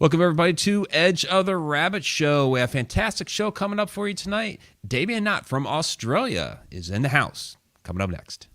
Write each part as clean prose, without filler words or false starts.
Welcome, everybody, to Edge of the Rabbit Show. We have a fantastic show coming up for you tonight. Damien Nott from Australia is in the house. Coming up next.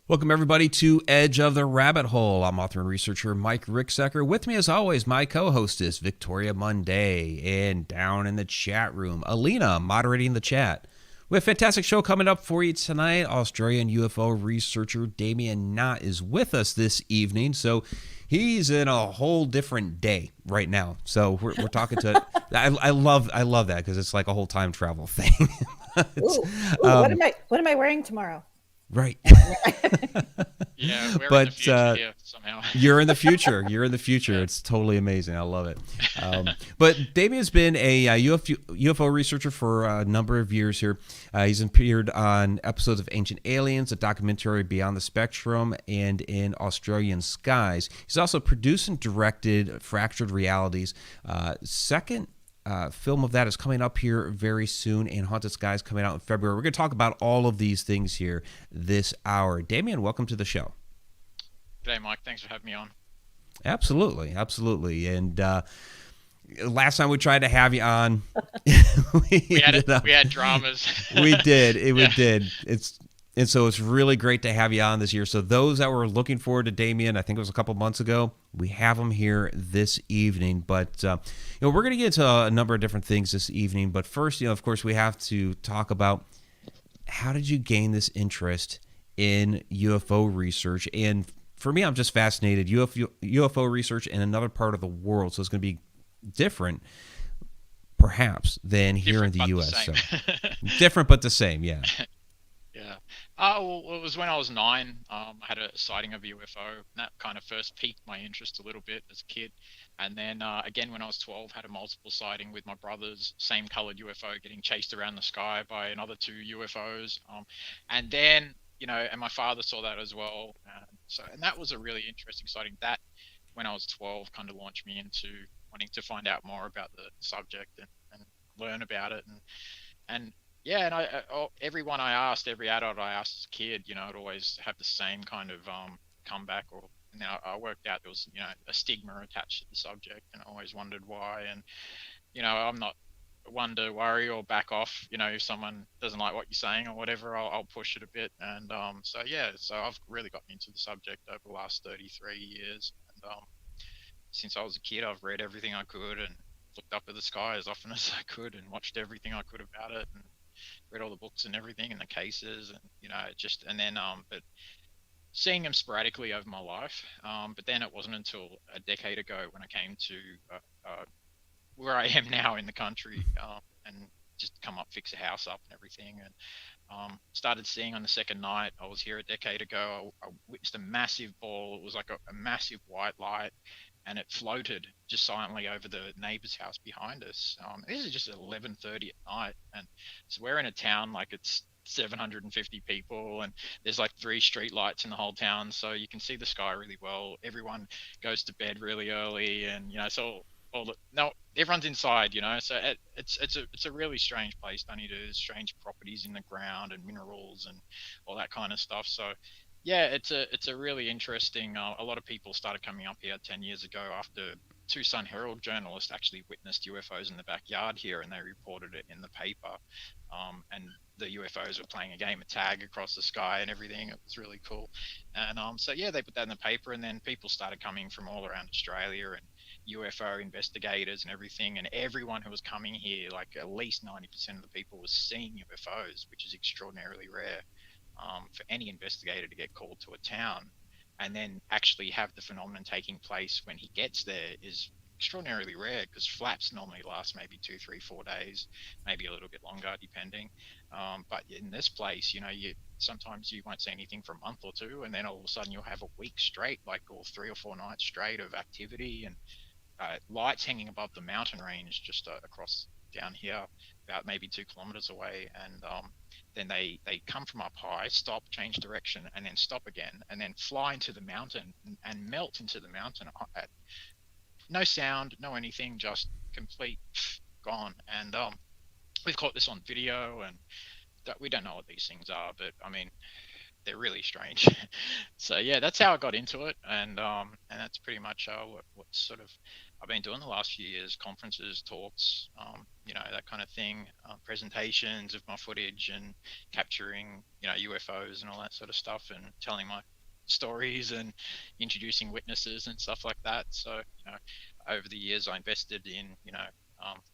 Welcome, everybody, to Edge of the Rabbit Hole. I'm author and researcher Mike Ricksecker. With me, as always, my co-hostess, Victoria Monday. And down in the chat room, Alina, moderating the chat. We have a fantastic show coming up for you tonight. Australian UFO researcher Damien Nott is with us this evening. So he's in a whole different day right now. So we're talking to... I love that because it's like a whole time travel thing. Ooh, what am I wearing tomorrow? Right. Yeah, we're in the future here somehow. You're in the future. You're in the future. Yeah. It's totally amazing. I love it. But Damien's been a UFO researcher for a number of years here. He's appeared on episodes of Ancient Aliens, a documentary Beyond the Spectrum, and in Australian Skies. He's also produced and directed Fractured Realities. Second film of that is coming up here very soon, and Haunted Skies coming out in February. We're going to talk about all of these things here this hour. Damien, welcome to the show. G'day, Mike. Thanks for having me on. Absolutely. And last time we tried to have you on, we had dramas. We did. And so it's really great to have you on this year. So those that were looking forward to Damien, I think it was a couple months ago, we have him here this evening. But we're going to get into a number of different things this evening. But first, of course, we have to talk about how did you gain this interest in UFO research? And for me, I'm just fascinated. UFO research in another part of the world, so it's going to be different, perhaps, than here in the U.S. So different but the same, yeah. Yeah. Well, it was when I was 9. I had a sighting of a UFO, and that kind of first piqued my interest a little bit as a kid. And then again, when I was 12, had a multiple sighting with my brothers, same colored UFO getting chased around the sky by another 2 UFOs. And then, and my father saw that as well. And that was a really interesting sighting. That, when I was 12, kind of launched me into wanting to find out more about the subject and learn about it. And yeah, and everyone I asked, every adult I asked as a kid, I'd always have the same kind of comeback. And then I worked out there was, a stigma attached to the subject, and I always wondered why. And, I'm not one to worry or back off. If someone doesn't like what you're saying or whatever, I'll push it a bit. And so I've really gotten into the subject over the last 33 years. And since I was a kid, I've read everything I could and looked up at the sky as often as I could and watched everything I could about it. And read all the books and everything and the cases, and but seeing them sporadically over my life. But then it wasn't until a decade ago when I came to where I am now in the country, and just come up, fix a house up and everything, and started seeing on the second night. I was here a decade ago. I witnessed a massive ball. It was like a massive white light, and it floated just silently over the neighbor's house behind us. This is just 11:30 at night, and so we're in a town like it's 750 people, and there's like 3 street lights in the whole town, so you can see the sky really well. Everyone goes to bed really early, and everyone's inside, so it's a really strange place. There's strange properties in the ground and minerals and all that kind of stuff. So yeah, it's a really interesting. A lot of people started coming up here 10 years ago after 2 Sun Herald journalists actually witnessed UFOs in the backyard here, and they reported it in the paper. And the UFOs were playing a game of tag across the sky and everything. It was really cool. And they put that in the paper, and then people started coming from all around Australia, and UFO investigators and everything. And everyone who was coming here, like at least 90% of the people, was seeing UFOs, which is extraordinarily rare. For any investigator to get called to a town and then actually have the phenomenon taking place when he gets there is extraordinarily rare, because flaps normally last maybe 2, 3, 4 days, maybe a little bit longer depending. But in this place, sometimes you won't see anything for a month or 2, and then all of a sudden you'll have a week straight, like, or 3 or 4 nights straight of activity, and lights hanging above the mountain range just across down here, about maybe 2 kilometers away. And then they come from up high, stop, change direction, and then stop again, and then fly into the mountain and melt into the mountain at no sound, no anything, just complete gone. And we've caught this on video, and we don't know what these things are, but I mean, they're really strange. So yeah, that's how I got into it, and that's pretty much what sort of I've been doing the last few years: conferences, talks, that kind of thing, presentations of my footage, and capturing UFOs and all that sort of stuff, and telling my stories and introducing witnesses and stuff like that. So over the years, I invested in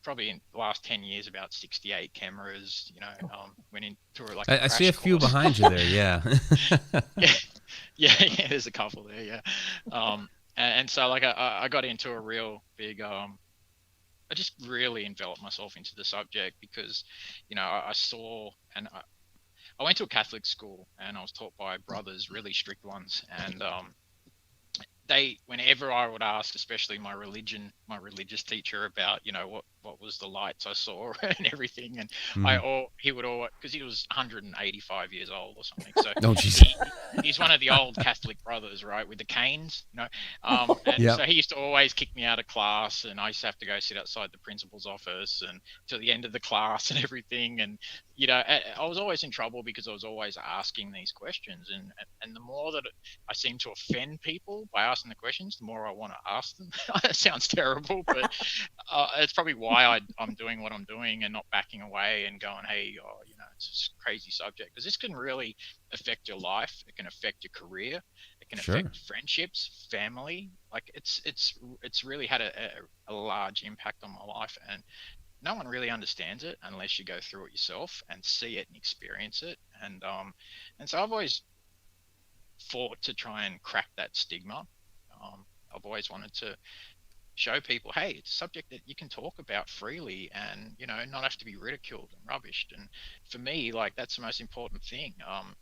probably in the last 10 years about 68 cameras. Went into like I see a few course. behind you there. Yeah. yeah, there's a couple there. Yeah. And so like I got into a real big I just really enveloped myself into the subject because I saw, and I went to a Catholic school, and I was taught by brothers, really strict ones, and whenever I would ask, especially my religious teacher about, what was the lights I saw and everything, and he would always, because he was 185 years old or something, so Oh, jeez. he's one of the old Catholic brothers, right, with the canes, and Yep. So he used to always kick me out of class, and I used to have to go sit outside the principal's office and till the end of the class and everything, and I was always in trouble because I was always asking these questions, and the more that I seem to offend people by asking the questions, the more I want to ask them. That sounds terrible, but it's probably why I'm doing what I'm doing and not backing away and going, hey, it's a crazy subject, because this can really affect your life. It can affect your career. It can affect friendships, family. Like it's really had a large impact on my life, and no one really understands it unless you go through it yourself and see it and experience it. And so I've always fought to try and crack that stigma. I've always wanted to show people, hey, it's a subject that you can talk about freely and not have to be ridiculed and rubbished. And for me, like, that's the most important thing.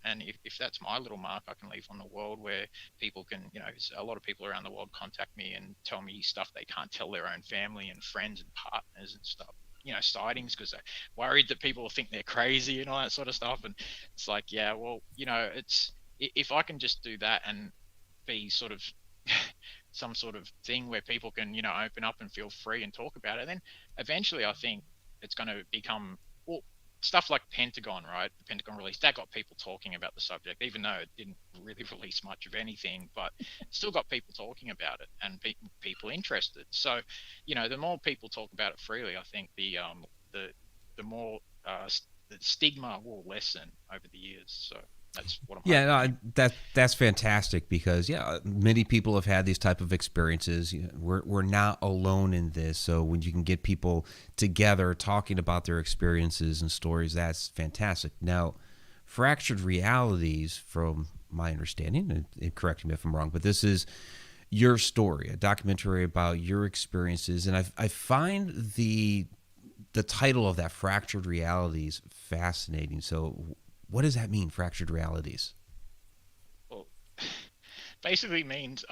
And if that's my little mark I can leave on the world, where people can, a lot of people around the world contact me and tell me stuff they can't tell their own family and friends and partners and stuff, sightings, because they're worried that people will think they're crazy and all that sort of stuff. And it's like, yeah, well, it's, if I can just do that and be sort of some sort of thing where people can, open up and feel free and talk about it, then eventually I think it's going to become, well, stuff like Pentagon, right? The Pentagon release, that got people talking about the subject, even though it didn't really release much of anything, but still got people talking about it and people interested. So, the more people talk about it freely, I think the more the stigma will lessen over the years. So that's what I'm that's fantastic, because many people have had these type of experiences. We're not alone in this, so when you can get people together talking about their experiences and stories, that's fantastic. Now, fractured realities, from my understanding, and correct me if I'm wrong, but this is your story, a documentary about your experiences, and I find the title of that, Fractured Realities, fascinating. So what does that mean, fractured realities? Well, basically means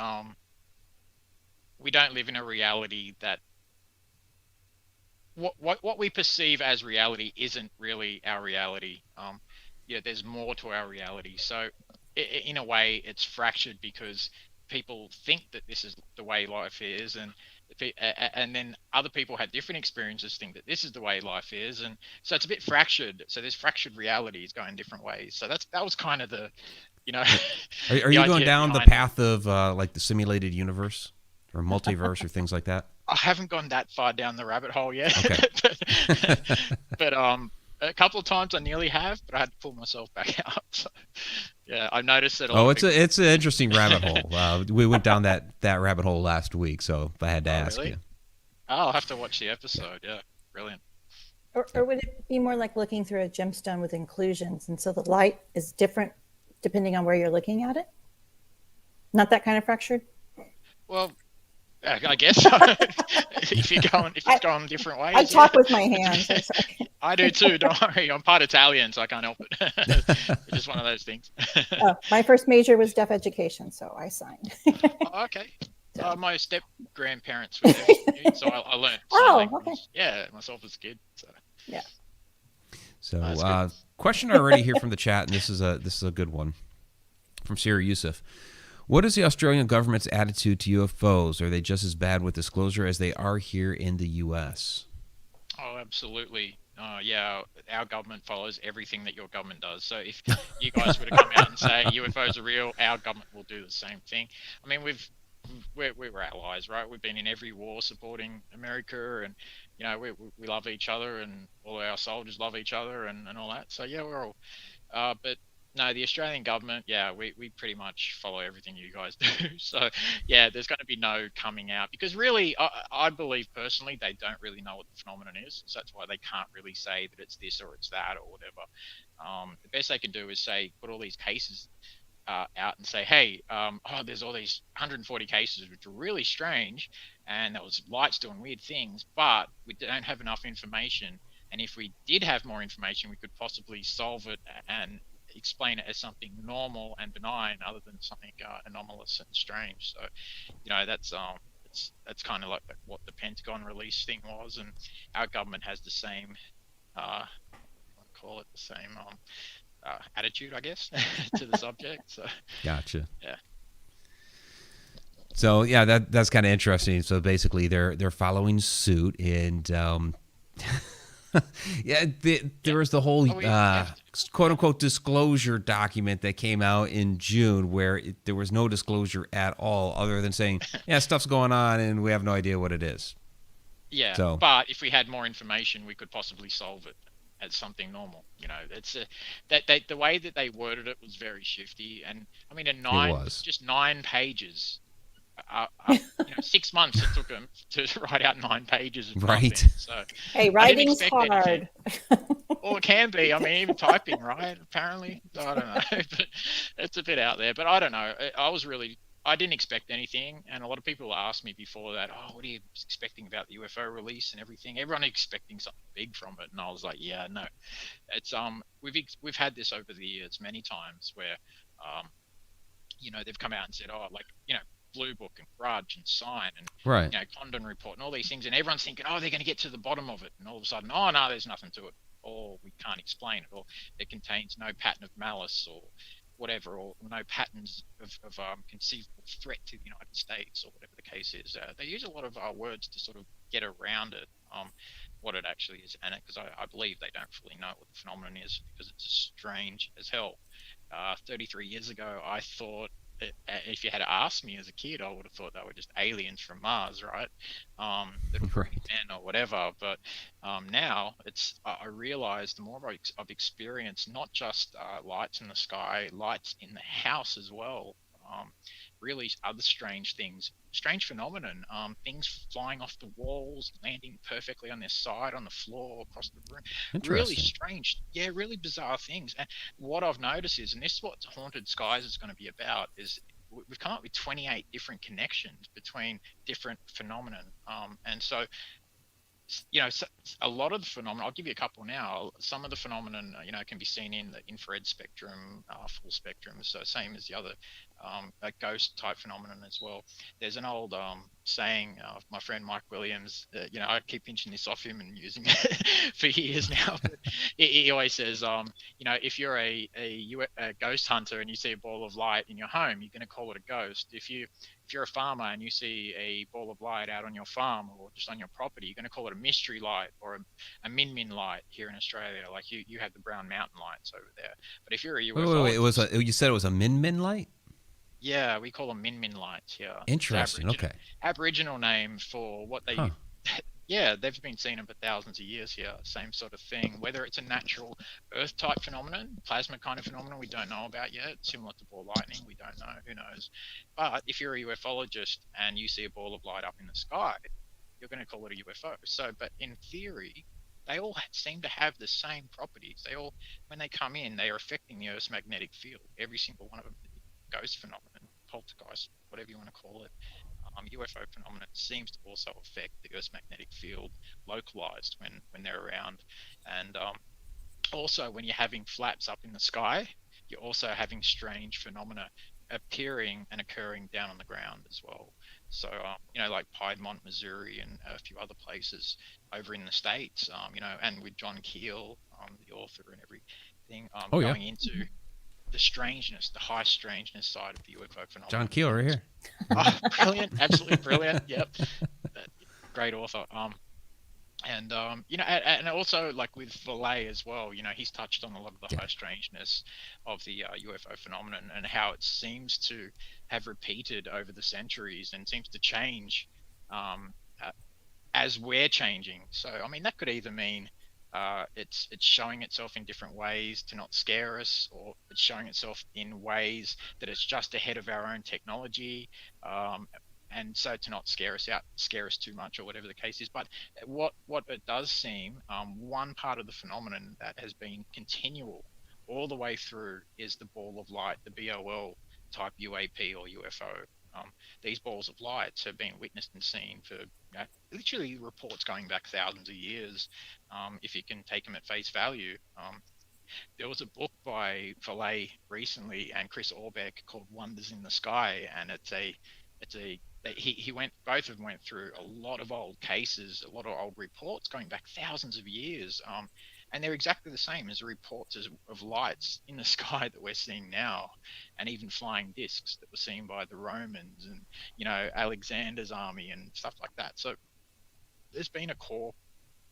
we don't live in a reality that what we perceive as reality isn't really our reality. There's more to our reality. So in a way, it's fractured because people think that this is the way life is, and then other people had different experiences, think that this is the way life is, and so it's a bit fractured. So there's fractured realities going different ways. So that was kind of the, Are you going down the path of like the simulated universe or multiverse or things like that? I haven't gone that far down the rabbit hole yet. Okay. but a couple of times I nearly have, but I had to pull myself back out. So, yeah, I've noticed that. It's an interesting rabbit hole. We went down that rabbit hole last week, so I had to ask really? you. I'll have to watch the episode. Yeah, brilliant. Or would it be more like looking through a gemstone with inclusions, and so the light is different depending on where you're looking at it? Not that kind of fractured? Well, I guess if it's going different ways. I talk with my hands. I do too. Don't worry. I'm part Italian, so I can't help it. It's just one of those things. My first major was deaf education, so I signed. Oh, okay. My step grandparents were deaf, so I learned. Okay. Yeah, myself as a kid. So. Yeah. So, question already here from the chat, and this is a good one from Siri Yusuf. What is the Australian government's attitude to UFOs? Are they just as bad with disclosure as they are here in the U.S.? Oh, absolutely. yeah, our government follows everything that your government does. So if you guys were to come out and say UFOs are real, our government will do the same thing. I mean, we're allies, right? We've been in every war supporting America, and we love each other, and all our soldiers love each other, and all that. So yeah, we're all. But no, the Australian government, yeah, we pretty much follow everything you guys do. So yeah, there's going to be no coming out, because really, I believe personally they don't really know what the phenomenon is. So that's why they can't really say that it's this or it's that or whatever. The best they can do is say, put all these cases out and say, hey, there's all these 140 cases which are really strange, and there was lights doing weird things, but we don't have enough information. And if we did have more information, we could possibly solve it and explain it as something normal and benign, other than something anomalous and strange. So, that's kind of like what the Pentagon release thing was, and our government has the same, I want to call it the same attitude, I guess, to the subject. So, Gotcha. yeah. So yeah, that's kind of interesting. So basically, they're following suit, and yeah, there was the whole quote unquote disclosure document that came out in June, where there was no disclosure at all, other than saying, yeah, stuff's going on, and we have no idea what it is. Yeah, so, but if we had more information, we could possibly solve it as something normal. It's the way that they worded it was very shifty, and I mean, just 9 pages. 6 months it took them to write out 9 pages of right. nothing. So hey, writing's hard. Or it can be. I mean, even typing, right? Apparently, I don't know, but it's a bit out there. But I don't know. I didn't expect anything, and a lot of people asked me before that, oh, what are you expecting about the UFO release and everything? Everyone expecting something big from it, and I was like, yeah, no. It's we've had this over the years many times where, they've come out and said, oh, like, Blue Book and Grudge and Sign and right. Condon Report and all these things, and everyone's thinking, oh, they're going to get to the bottom of it, and all of a sudden, oh no, there's nothing to it, or we can't explain it, or it contains no pattern of malice, or whatever, or no patterns of conceivable threat to the United States, or whatever the case is. They use a lot of words to sort of get around it, what it actually is, and because I believe they don't fully know what the phenomenon is, because it's strange as hell. 33 years ago, I thought, if you had asked me as a kid, I would have thought they were just aliens from Mars, right? Little men or whatever. But now I realize the more I've experienced, not just lights in the sky, lights in the house as well. Really other strange things, strange phenomenon, things flying off the walls, landing perfectly on their side, on the floor, across the room. Really strange, yeah, really bizarre things. And what I've noticed is, and this is what Haunted Skies is going to be about, is we've come up with 28 different connections between different phenomenon. And so, so a lot of the phenomenon, I'll give you a couple now. Some of the phenomenon, can be seen in the infrared spectrum, full spectrum, so same as the other a ghost type phenomenon as well. There's an old saying of my friend Mike Williams, I keep pinching this off him and using it for years now, but he always says, if you're a ghost hunter and you see a ball of light in your home, you're going to call it a ghost. If you're a farmer and you see a ball of light out on your farm or just on your property, you're going to call it a mystery light or a min light here in Australia. Like you have the Brown Mountain lights over there. But if you're a UFO, you said it was a min light? Yeah, we call them min lights. Yeah. Interesting. Okay. Aboriginal name for what they. Yeah, they've been seen them for thousands of years here. Same sort of thing. Whether it's a natural Earth type phenomenon, plasma kind of phenomenon, we don't know about yet. Similar to ball lightning, we don't know. Who knows? But if you're a ufologist and you see a ball of light up in the sky, you're going to call it a UFO. So, but in theory, they all seem to have the same properties. They all, when they come in, they are affecting the Earth's magnetic field. Every single one of them. Ghost phenomenon, poltergeist, whatever you want to call it. UFO phenomenon seems to also affect the Earth's magnetic field, localized when they're around. And also, when you're having flaps up in the sky, you're also having strange phenomena appearing and occurring down on the ground as well. So, like Piedmont, Missouri, and a few other places over in the States, and with John Keel, the author and everything, going into the strangeness, the high strangeness side of the UFO phenomenon. John Keel right here. Oh, brilliant. Absolutely brilliant. Yep. Great author. And and also like with Valet as well, he's touched on a lot of the Yeah. high strangeness of the UFO phenomenon and how it seems to have repeated over the centuries and seems to change um, uh, as we're changing. So I mean, that could either mean it's showing itself in different ways to not scare us, or it's showing itself in ways that it's just ahead of our own technology, um, and so to not scare us too much, or whatever the case is. But what it does seem, one part of the phenomenon that has been continual all the way through is the ball of light, the BOL type UAP or UFO. These balls of lights have been witnessed and seen for literally reports going back thousands of years, if you can take them at face value. There was a book by Valet recently and Chris Orbeck called Wonders in the Sky, and he went, both of them went through a lot of old cases, a lot of old reports going back thousands of years, and they're exactly the same as the reports of lights in the sky that we're seeing now, and even flying discs that were seen by the Romans and Alexander's army and stuff like that. So there's been a core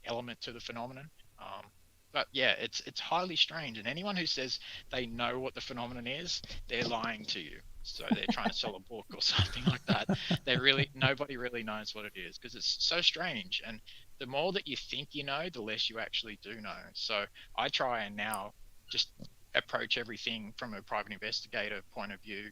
element to the phenomenon. But yeah, it's highly strange, and anyone who says they know what the phenomenon is, they're lying to you. So they're trying to sell a book or something like that. Nobody really knows what it is, because it's so strange. And the more that you think you know, the less you actually do know. So I try and now just approach everything from a private investigator point of view,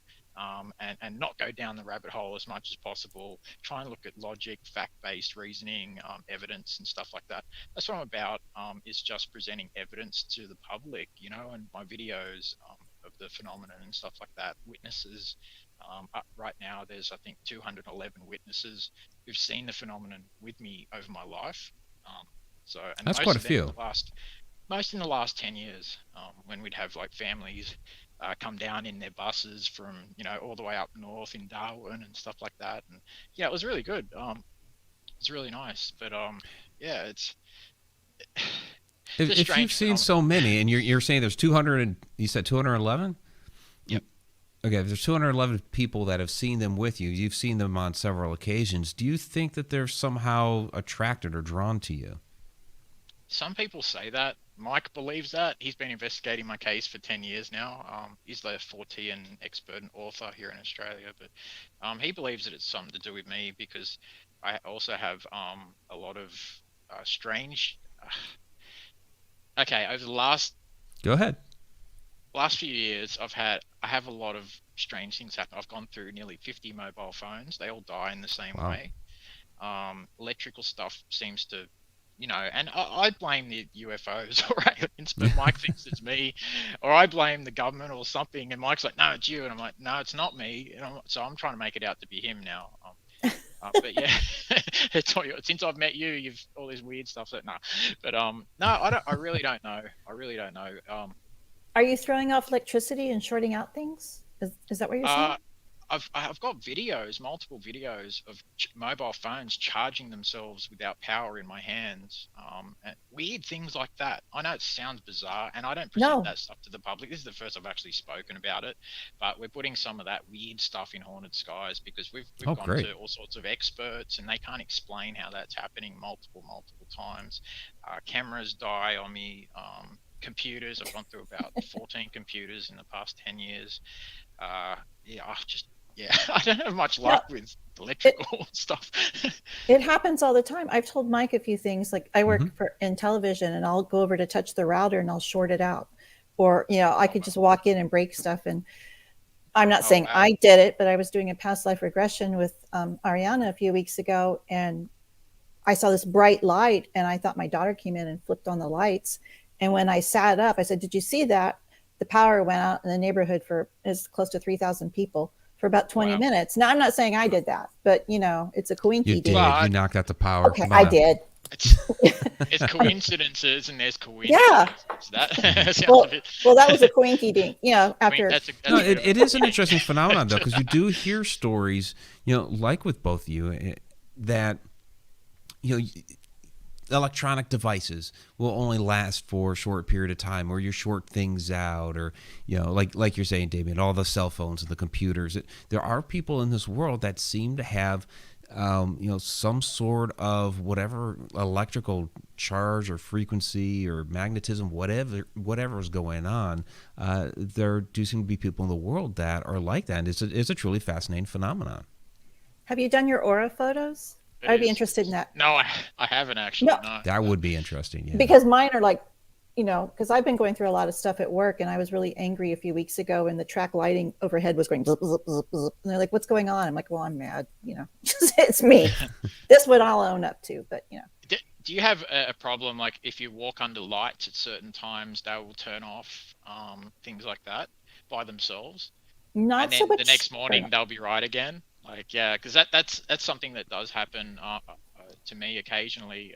and not go down the rabbit hole as much as possible. Try and look at logic, fact-based reasoning, evidence, and stuff like that. That's what I'm about. Is just presenting evidence to the public, and my videos of the phenomenon and stuff like that. Witnesses. Right now, there's I think 211 witnesses who've seen the phenomenon with me over my life. And That's quite a few. Most in the last 10 years, when we'd have like families come down in their buses from all the way up north in Darwin and stuff like that. And yeah, it was really good. It's really nice. But yeah, it's if you've seen so many, and you're saying there's 200, and you said 211. Yep. Okay, if there's 211 people that have seen them with you, you've seen them on several occasions. Do you think that they're somehow attracted or drawn to you? Some people say that. Mike believes that. He's been investigating my case for 10 years now. He's the Fortean expert and author here in Australia, but he believes that it's something to do with me, because I also have a lot of strange. Okay, over the last Go ahead. few years, I have a lot of strange things happen. I've gone through nearly 50 mobile phones. They all die in the same way. Electrical stuff seems to, and I blame the UFOs or aliens, but Mike thinks it's me, or I blame the government or something, and Mike's like, no, it's you, and I'm like, no, it's not me, so I'm trying to make it out to be him now. But yeah, since I've met you, you've all this weird stuff. No, but no, I really don't know. Are you throwing off electricity and shorting out things? Is that what you're saying? I've got multiple videos of mobile phones charging themselves without power in my hands, and weird things like that. I know it sounds bizarre, and I don't present that stuff to the public. This is the first I've actually spoken about it, but we're putting some of that weird stuff in Haunted Skies, because we've gone to all sorts of experts, and they can't explain how that's happening multiple times. Cameras die on me. Computers, I've gone through about 14 computers in the past 10 years. I don't have much luck with electrical stuff. It happens all the time. I've told Mike a few things, like I work in television, and I'll go over to touch the router and I'll short it out, or I could just walk in and break stuff. And I'm not saying I did it, but I was doing a past life regression with Ariana a few weeks ago, and I saw this bright light, and I thought my daughter came in and flipped on the lights. And when I sat up, I said, "Did you see that?" The power went out in the neighborhood is close to 3,000 people for about 20 minutes. Now, I'm not saying I did that, but it's a coinky. You did. You knocked out the power. Okay, I did. It's coincidences, and there's coincidences. Yeah. Well, that was a coinky dink. After. It is an interesting phenomenon, though, because you do hear stories, like with both of you, that electronic devices will only last for a short period of time, or you short things out, or like you're saying, Damien, all the cell phones and the computers. There are people in this world that seem to have some sort of whatever electrical charge or frequency or magnetism, whatever is going on. There do seem to be people in the world that are like that. And it's a truly fascinating phenomenon. Have you done your aura photos? I'd be interested in that. No, I haven't actually. No. That would be interesting. Yeah. Because mine are like, because I've been going through a lot of stuff at work, and I was really angry a few weeks ago, and the track lighting overhead was going, zip, zip, zip, zip. And they're like, what's going on? I'm like, well, I'm mad. It's me. This one I'll own up to, but Do you have a problem, like if you walk under lights at certain times, they will turn off, things like that by themselves? Not and then so much. The next morning they'll be right again. Like, yeah, because that's something that does happen to me occasionally.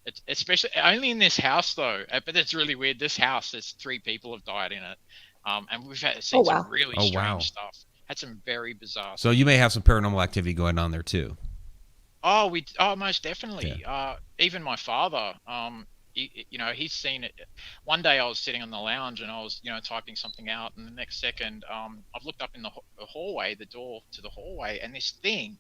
It's especially only in this house though, but it's really weird. This house, there's 3 people have died in it, and we've seen some really strange stuff. Had some very bizarre. So you may have some paranormal activity going on there too. Oh, most definitely. Yeah. Even my father, he's seen it. One day I was sitting on the lounge and I was, typing something out, and the next second, I've looked up in the hallway, the door to the hallway, and this thing,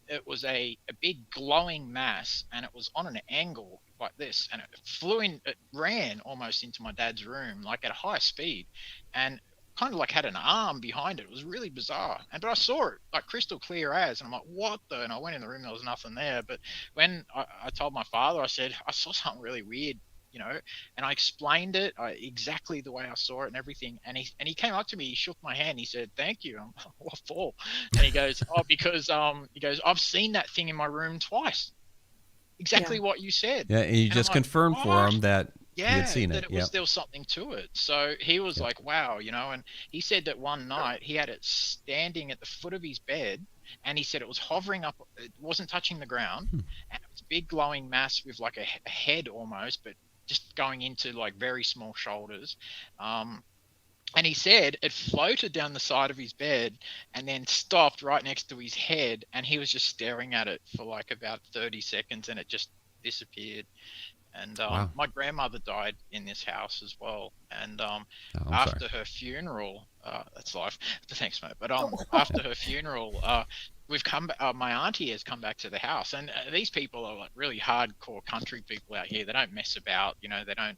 it was a big glowing mass, and it was on an angle like this, and it ran almost into my dad's room, like at a high speed, and kind of like had an arm behind it. It was really bizarre. But I saw it like crystal clear as, and I'm like, what the? And I went in the room, there was nothing there. But when I told my father, I said, I saw something really weird, and I explained it exactly the way I saw it and everything. And he came up to me, he shook my hand, he said, thank you. I'm like, what for? And he goes, because I've seen that thing in my room twice. Exactly what you said. Yeah, and you just confirmed for him that he had seen it. There was something to it. So he was like, wow, and he said that one night he had it standing at the foot of his bed, and he said it was hovering up, it wasn't touching the ground, and it was a big glowing mass with like a head almost, but just going into like very small shoulders. And he said it floated down the side of his bed and then stopped right next to his head, and he was just staring at it for like about 30 seconds, and it just disappeared. And my grandmother died in this house as well. And after her funeral, that's life. Thanks, mate. But after her funeral, my auntie has come back to the house, and these people are like really hardcore country people out here. They don't mess about, they don't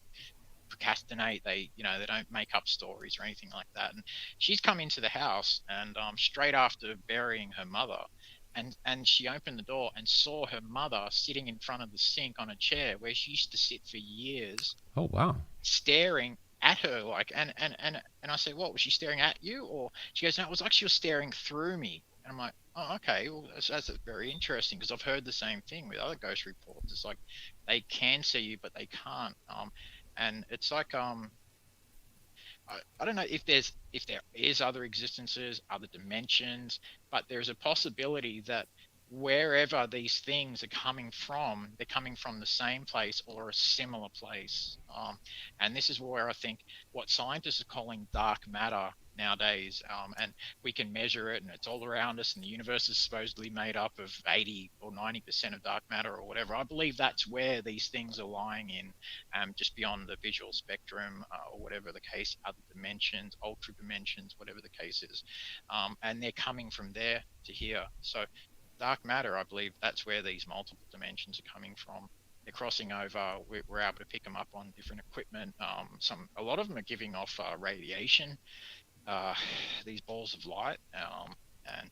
procrastinate, they don't make up stories or anything like that. And she's come into the house, and straight after burying her mother, and she opened the door and saw her mother sitting in front of the sink on a chair where she used to sit for years. Oh wow. Staring at her, like, and I said, what, was she staring at you? Or she goes, no, it was like she was staring through me. And I'm like, oh, okay, well, that's very interesting, because I've heard the same thing with other ghost reports. It's like they can see you but they can't. And it's like, I don't know if there is other existences, other dimensions, but there's a possibility that wherever these things are coming from, they're coming from the same place or a similar place. And this is where I think what scientists are calling dark matter nowadays, and we can measure it, and it's all around us, and the universe is supposedly made up of 80 or 90% of dark matter or whatever. I believe that's where these things are lying in, just beyond the visual spectrum, or whatever the case, other dimensions, ultra dimensions, whatever the case is. And they're coming from there to here. So dark matter, I believe that's where these multiple dimensions are coming from. They're crossing over. We're able to pick them up on different equipment. A lot of them are giving off radiation, these balls of light, and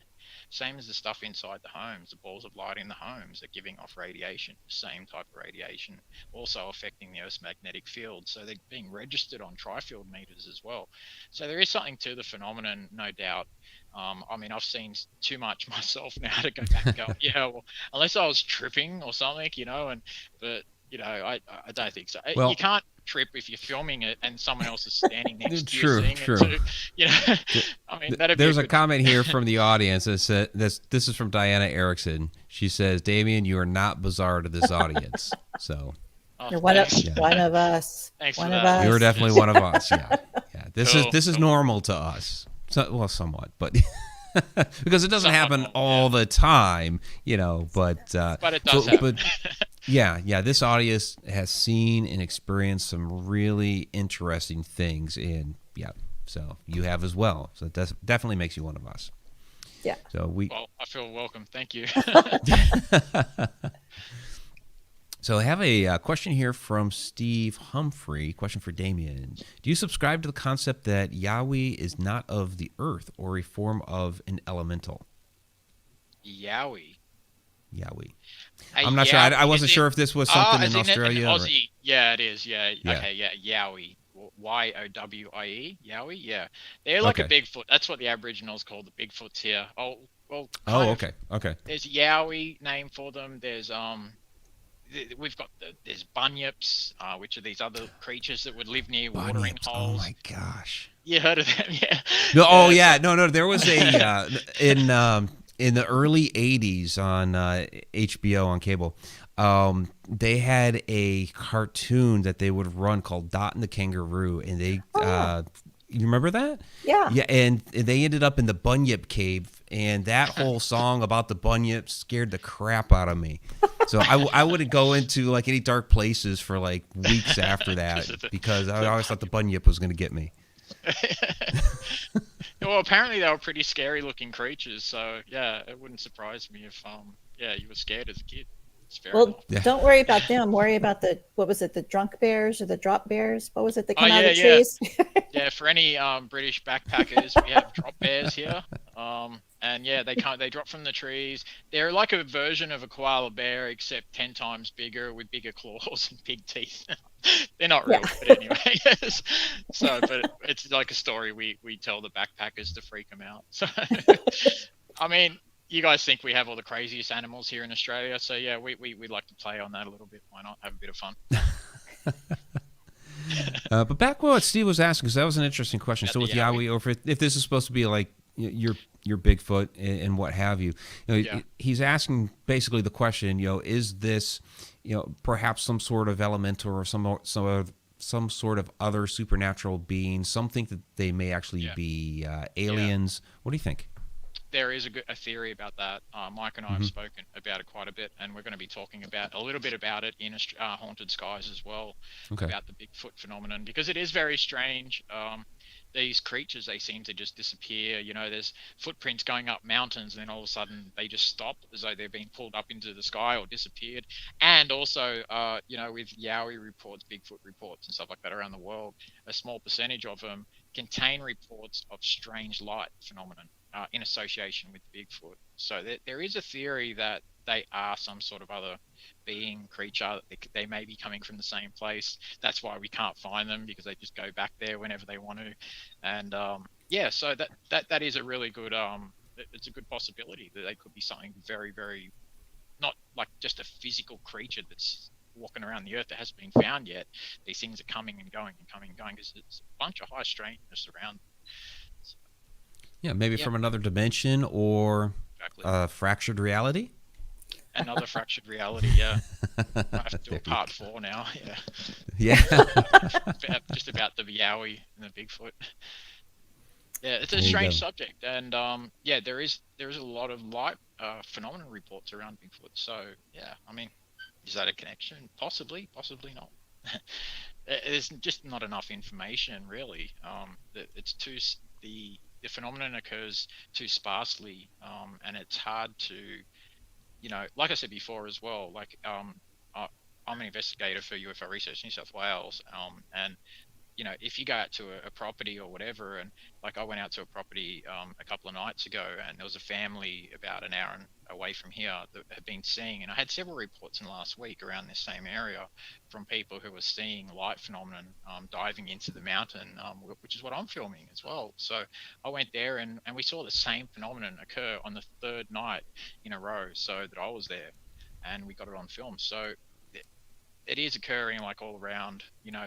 same as the stuff inside the homes, the balls of light in the homes are giving off radiation, the same type of radiation, also affecting the Earth's magnetic field. So they're being registered on tri-field meters as well. So there is something to the phenomenon, no doubt. I mean, I've seen too much myself now to go back and go, yeah, well, unless I was tripping or something, but I don't think so. Well, you can't trip if you're filming it and someone else is standing next to you seeing it too. I mean, there's a comment here from the audience that said, this is from Diana Erickson. She says, Damien, you are not bizarre to this audience. So you're one of us. Thanks one for of that. us. You're definitely one of us. Yeah. This Cool. is normal to us. So, somewhat, but because it doesn't happen all the time, but it does happen. But yeah, this audience has seen and experienced some really interesting things, and so you have as well. So it definitely makes you one of us. Yeah. So we Well, I feel welcome. Thank you. So I have a question here from Steve Humphrey. Question for Damien. Do you subscribe to the concept that Yahweh is not of the earth or a form of an elemental? Yowie. Yahweh. A I'm not sure. I yowie, wasn't sure if this was something in as in an Australia. Or, Aussie. Yeah, it is. Yeah. yeah. Okay. Yeah. Yowie. Yowie. Yowie. Yeah. They're like a Okay. Bigfoot. That's what the Aboriginals call the Bigfoots here. Oh, well, Oh, kind of. okay. Okay. There's a Yowie name for them. We've got there's bunyips, which are these other creatures that would live near watering Bunyips. Oh holes. my gosh. You heard of them? Yeah. No. Oh Yeah. yeah. So No. There was a in the early '80s on HBO on cable. They had a cartoon that they would run called Dot and the Kangaroo, and they you remember that? Yeah. Yeah, and they ended up in the Bunyip Cave, and that whole song about the Bunyips scared the crap out of me. So I wouldn't go into like any dark places for like weeks after that because I always thought the Bunyip was going to get me. well, apparently they were pretty scary looking creatures. So yeah, it wouldn't surprise me if yeah, you were scared as a kid. It's fair enough. Well, don't worry about them. Worry about what was it, the drunk bears or the drop bears? What was it that come out of the trees? Yeah, for any British backpackers, we have drop bears here. And yeah, they drop from the trees. They're like a version of a koala bear, except 10 times bigger with bigger claws and big teeth. They're not real, but anyway. Yes. So, but it's like a story we tell the backpackers to freak them out. So, I mean, you guys think we have all the craziest animals here in Australia, so yeah, we like to play on that a little bit. Why not have a bit of fun? But back what Steve was asking, because that was an interesting question. About So the with Yahweh, or if this is supposed to be like your Bigfoot and what have you, he's asking basically the question, is this, perhaps some sort of elemental or some sort of other supernatural being? Some think that they may actually be aliens. What do you think? There is a theory about that. Mike and I have spoken about it quite a bit, and we're going to be talking about a little bit about it in Haunted Skies as well, about the Bigfoot phenomenon, because it is very strange. These creatures, they seem to just disappear. There's footprints going up mountains, and then all of a sudden they just stop as though they're being pulled up into the sky or disappeared. And also, with Yowie reports, Bigfoot reports, and stuff like that around the world, a small percentage of them contain reports of strange light phenomenon in association with Bigfoot. So there is a theory that they are some sort of other being, creature. They may be coming from the same place. That's why we can't find them, because they just go back there whenever they want to. And so that is a really good it's a good possibility that they could be something very, very, not like just a physical creature that's walking around the earth that hasn't been found yet. These things are coming and going and coming and going, because it's a bunch of high strangeness around. Yeah, maybe from another dimension or fractured reality. Another fractured reality, yeah. I have to do a part 4 now, yeah. Yeah. Just about the Yowie and the Bigfoot. Yeah, it's a strange subject, and there is a lot of light phenomenon reports around Bigfoot. So yeah, I mean, is that a connection? Possibly, possibly not. There's just not enough information, really. It's too the phenomenon occurs too sparsely, and it's hard to, like I said before as well. Like I'm an investigator for UFO Research New South Wales, and if you go out to a property or whatever, and like I went out to a property a couple of nights ago, and there was a family about an hour away from here that had been seeing, and I had several reports in the last week around this same area from people who were seeing light phenomenon diving into the mountain, which is what I'm filming as well. So I went there, and we saw the same phenomenon occur on the 3rd night in a row, so that I was there, and we got it on film. So it is occurring like all around,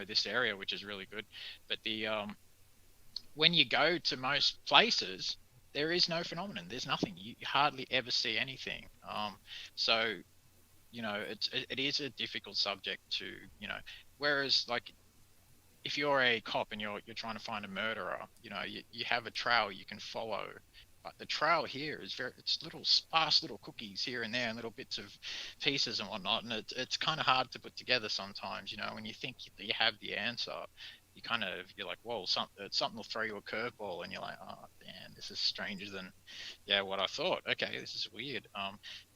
this area, which is really good. But the when you go to most places, there is no phenomenon. There's nothing. You hardly ever see anything. So it is a difficult subject to, whereas like if you're a cop and you're trying to find a murderer, you have a trail you can follow. But the trail here is it's little sparse little cookies here and there and little bits of pieces and whatnot. And it's kind of hard to put together sometimes, when you think that you have the answer, you're like, whoa, something will throw you a curveball, and you're like, oh damn, this is stranger than what I thought. Okay, this is weird.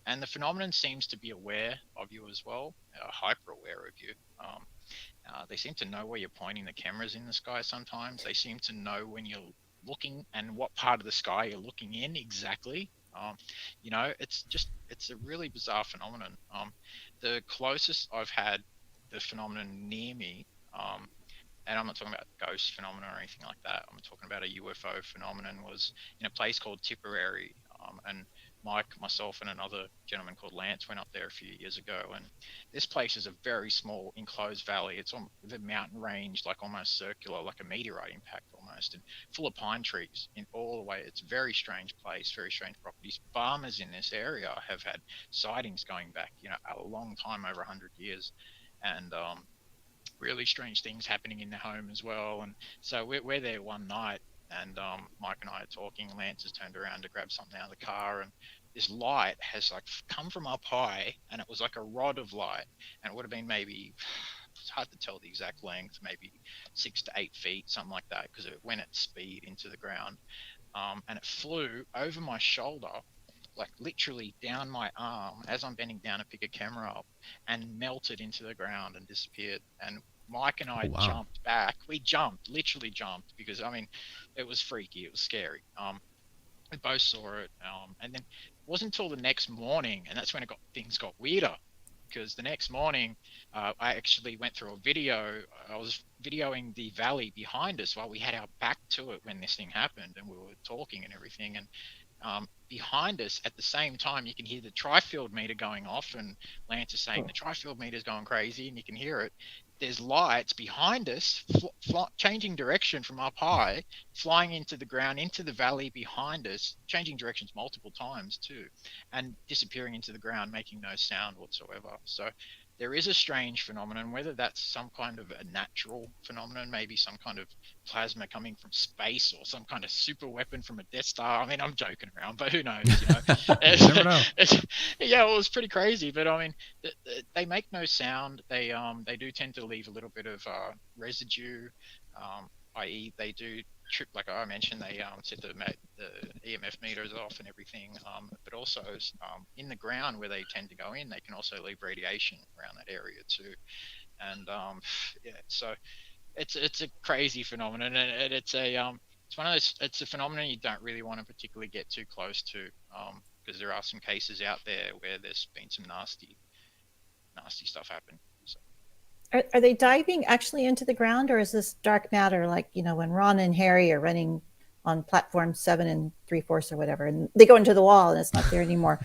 And the phenomenon seems to be aware of you as well, hyper aware of you. They seem to know where you're pointing the cameras in the sky sometimes. They seem to know when you're looking and what part of the sky you're looking in exactly. It's a really bizarre phenomenon. The closest I've had the phenomenon near me, and I'm not talking about ghost phenomena or anything like that. I'm talking about a UFO phenomenon, was in a place called Tipperary. And Mike, myself, and another gentleman called Lance went up there a few years ago. And this place is a very small enclosed valley. It's on the mountain range, like almost circular, like a meteorite impact almost, and full of pine trees in all the way. It's a very strange place, very strange properties. Farmers in this area have had sightings going back, a long time, over 100 years. And really strange things happening in the home as well. And so we're there one night, and Mike and I are talking. Lance has turned around to grab something out of the car, and this light has like come from up high, and it was like a rod of light, and it would have been maybe, it's hard to tell the exact length, maybe 6 to 8 feet, something like that, because it went at speed into the ground. And it flew over my shoulder, like literally down my arm as I'm bending down to pick a camera up, and melted into the ground and disappeared. And Mike and I jumped back. We literally jumped, because it was freaky. It was scary. We both saw it. And then it wasn't until the next morning, and that's when things got weirder. Because the next morning, I actually went through a video. I was videoing the valley behind us while we had our back to it when this thing happened, and we were talking and everything. And behind us at the same time, you can hear the tri-field meter going off, and Lance is saying the tri-field meter is going crazy, and you can hear it. There's lights behind us changing direction from up high, flying into the ground, into the valley behind us, changing directions multiple times too, and disappearing into the ground, making no sound whatsoever. So there is a strange phenomenon, whether that's some kind of a natural phenomenon, maybe some kind of plasma coming from space, or some kind of super weapon from a Death Star. I'm joking around, but who knows? You never know. Yeah, it was pretty crazy, but they make no sound. They do tend to leave a little bit of residue, i.e. they do trip, like I mentioned, they set the EMF meters off and everything, but also in the ground where they tend to go in, they can also leave radiation around that area too. And so it's a crazy phenomenon, and it's one of those, it's a phenomenon you don't really want to particularly get too close to, because there are some cases out there where there's been some nasty stuff happen. So. Are they diving actually into the ground, or is this dark matter, like when Ron and Harry are running on platform 7 3/4 or whatever, and they go into the wall and it's not there anymore?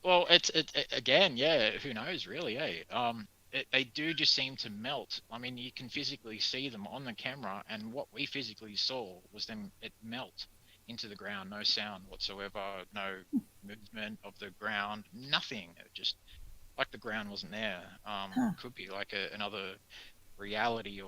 Well, it's again, who knows really, they do just seem to melt. You can physically see them on the camera, and what we physically saw was it melt into the ground, no sound whatsoever, no movement of the ground, nothing. It just like the ground wasn't there. Could be like another reality,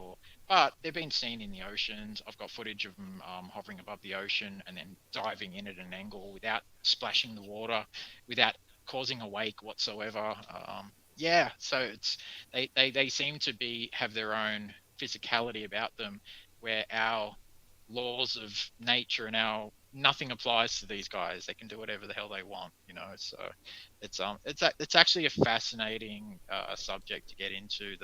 but they've been seen in the oceans. I've got footage of them hovering above the ocean and then diving in at an angle without splashing the water, without causing a wake whatsoever. So it's they seem to have their own physicality about them, where our laws of nature and nothing applies to these guys. They can do whatever the hell they want, So it's actually a fascinating subject to get into.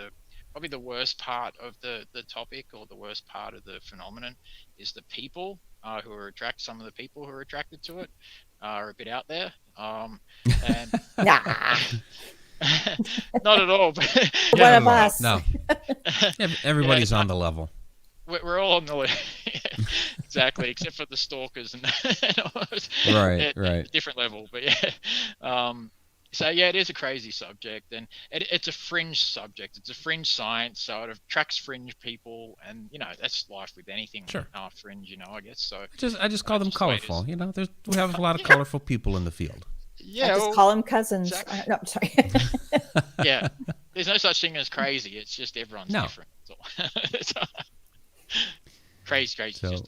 Probably the worst part of the topic, or the worst part of the phenomenon, is the people some of the people who are attracted to it are a bit out there. And Nah. not at all. But One of us. No. Everybody's on the level. We're all on the level. Exactly, except for the stalkers and right. Different level, but so it is a crazy subject, and it's a fringe subject. It's a fringe science, so it attracts fringe people, and that's life with anything. Sure. Fringe, I guess. So I just call them colorful. We have a lot of colorful people in the field. Yeah, I just call them cousins. Exactly. No, sorry. Yeah, there's no such thing as crazy. It's just everyone's different. So, crazy, just a word.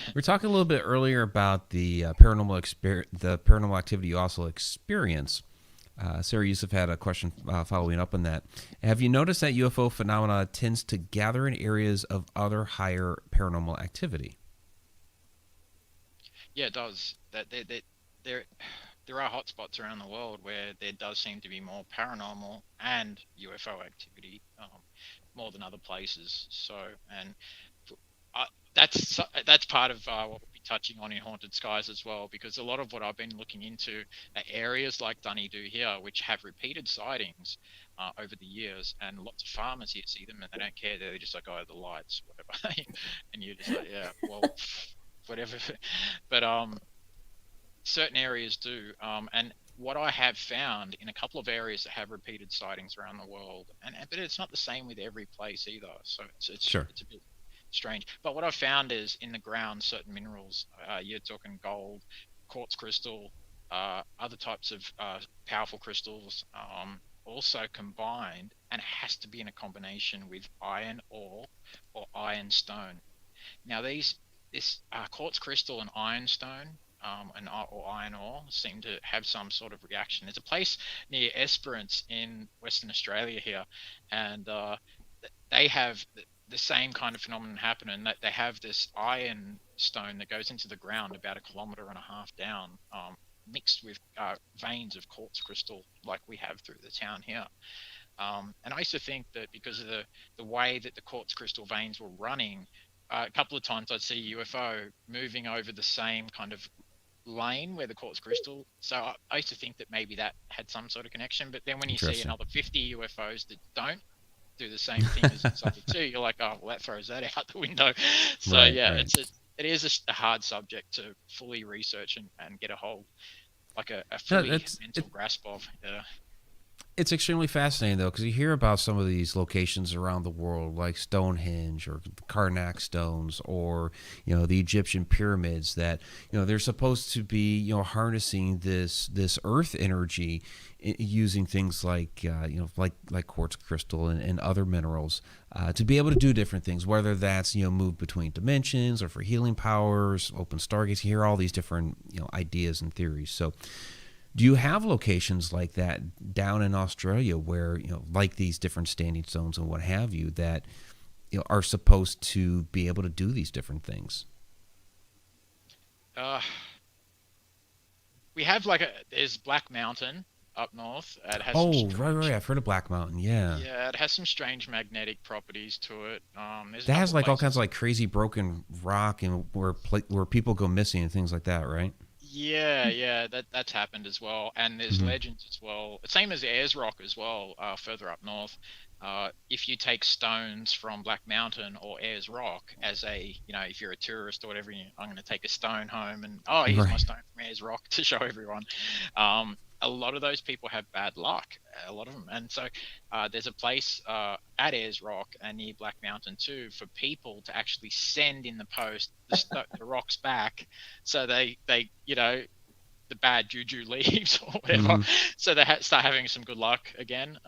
We were talking a little bit earlier about the paranormal activity you also experience. Sarah Yusuf had a question following up on that. Have you noticed that UFO phenomena tends to gather in areas of other higher paranormal activity? Yeah, it does. There there are hotspots around the world where there does seem to be more paranormal and UFO activity, more than other places. So, and uh, that's part of what we'll be touching on in Haunted Skies as well, because a lot of what I've been looking into are areas like Dunedoo here, which have repeated sightings over the years, and lots of farmers here see them and they don't care. They're just like, oh, the lights, whatever, and you're just like, yeah, well, whatever. But certain areas do, and what I have found in a couple of areas that have repeated sightings around the world, and but it's not the same with every place either. So Sure. it's a bit strange. But what I've found is in the ground, certain minerals, you're talking gold, quartz crystal, other types of powerful crystals, also combined, and it has to be in a combination with iron ore or iron stone. Now this quartz crystal and ironstone, or iron ore seem to have some sort of reaction. There's a place near Esperance in Western Australia here, and they have the same kind of phenomenon happening. That they have this iron stone that goes into the ground about a kilometre and a half down, mixed with veins of quartz crystal like we have through the town here. And I used to think that because of the way that the quartz crystal veins were running, a couple of times I'd see UFO moving over the same kind of lane where the quartz crystal. So I used to think that maybe that had some sort of connection. But then when you see Interesting. another 50 UFOs that don't do the same thing as this other two, you're like, oh, well, that throws that out the window. So Right, yeah, right. it is a hard subject to fully research and get a hold, like a No, fully mental grasp of. it's extremely fascinating though, because you hear about some of these locations around the world, like Stonehenge or the Karnak stones, or the Egyptian pyramids. That they're supposed to be harnessing this earth energy, using things like like quartz crystal and other minerals, to be able to do different things. Whether that's move between dimensions or for healing powers, open stargates. You hear all these different ideas and theories. So do you have locations like that down in Australia where, like these different standing stones and what have you, that are supposed to be able to do these different things? Uh, we have there's Black Mountain up north. It has some Oh, right, right. strange, I've heard of Black Mountain. Yeah. yeah, it has some strange magnetic properties to it. There's a That couple has of like all kinds of places. like crazy broken rock and where people go missing and things like that, right? Yeah, yeah, that's happened as well. And there's Mm-hmm. legends as well. Same as Ayers Rock as well, further up north. If you take stones from Black Mountain or Ayers Rock as if you're a tourist or whatever, I'm going to take a stone home and, oh, here's my Right. stone from Ayers Rock to show everyone. A lot of those people have bad luck, a lot of them. And so there's a place at Ayers Rock and near Black Mountain too for people to actually send in the post the rocks back, so they the bad juju leaves or whatever, Mm-hmm. so they start having some good luck again.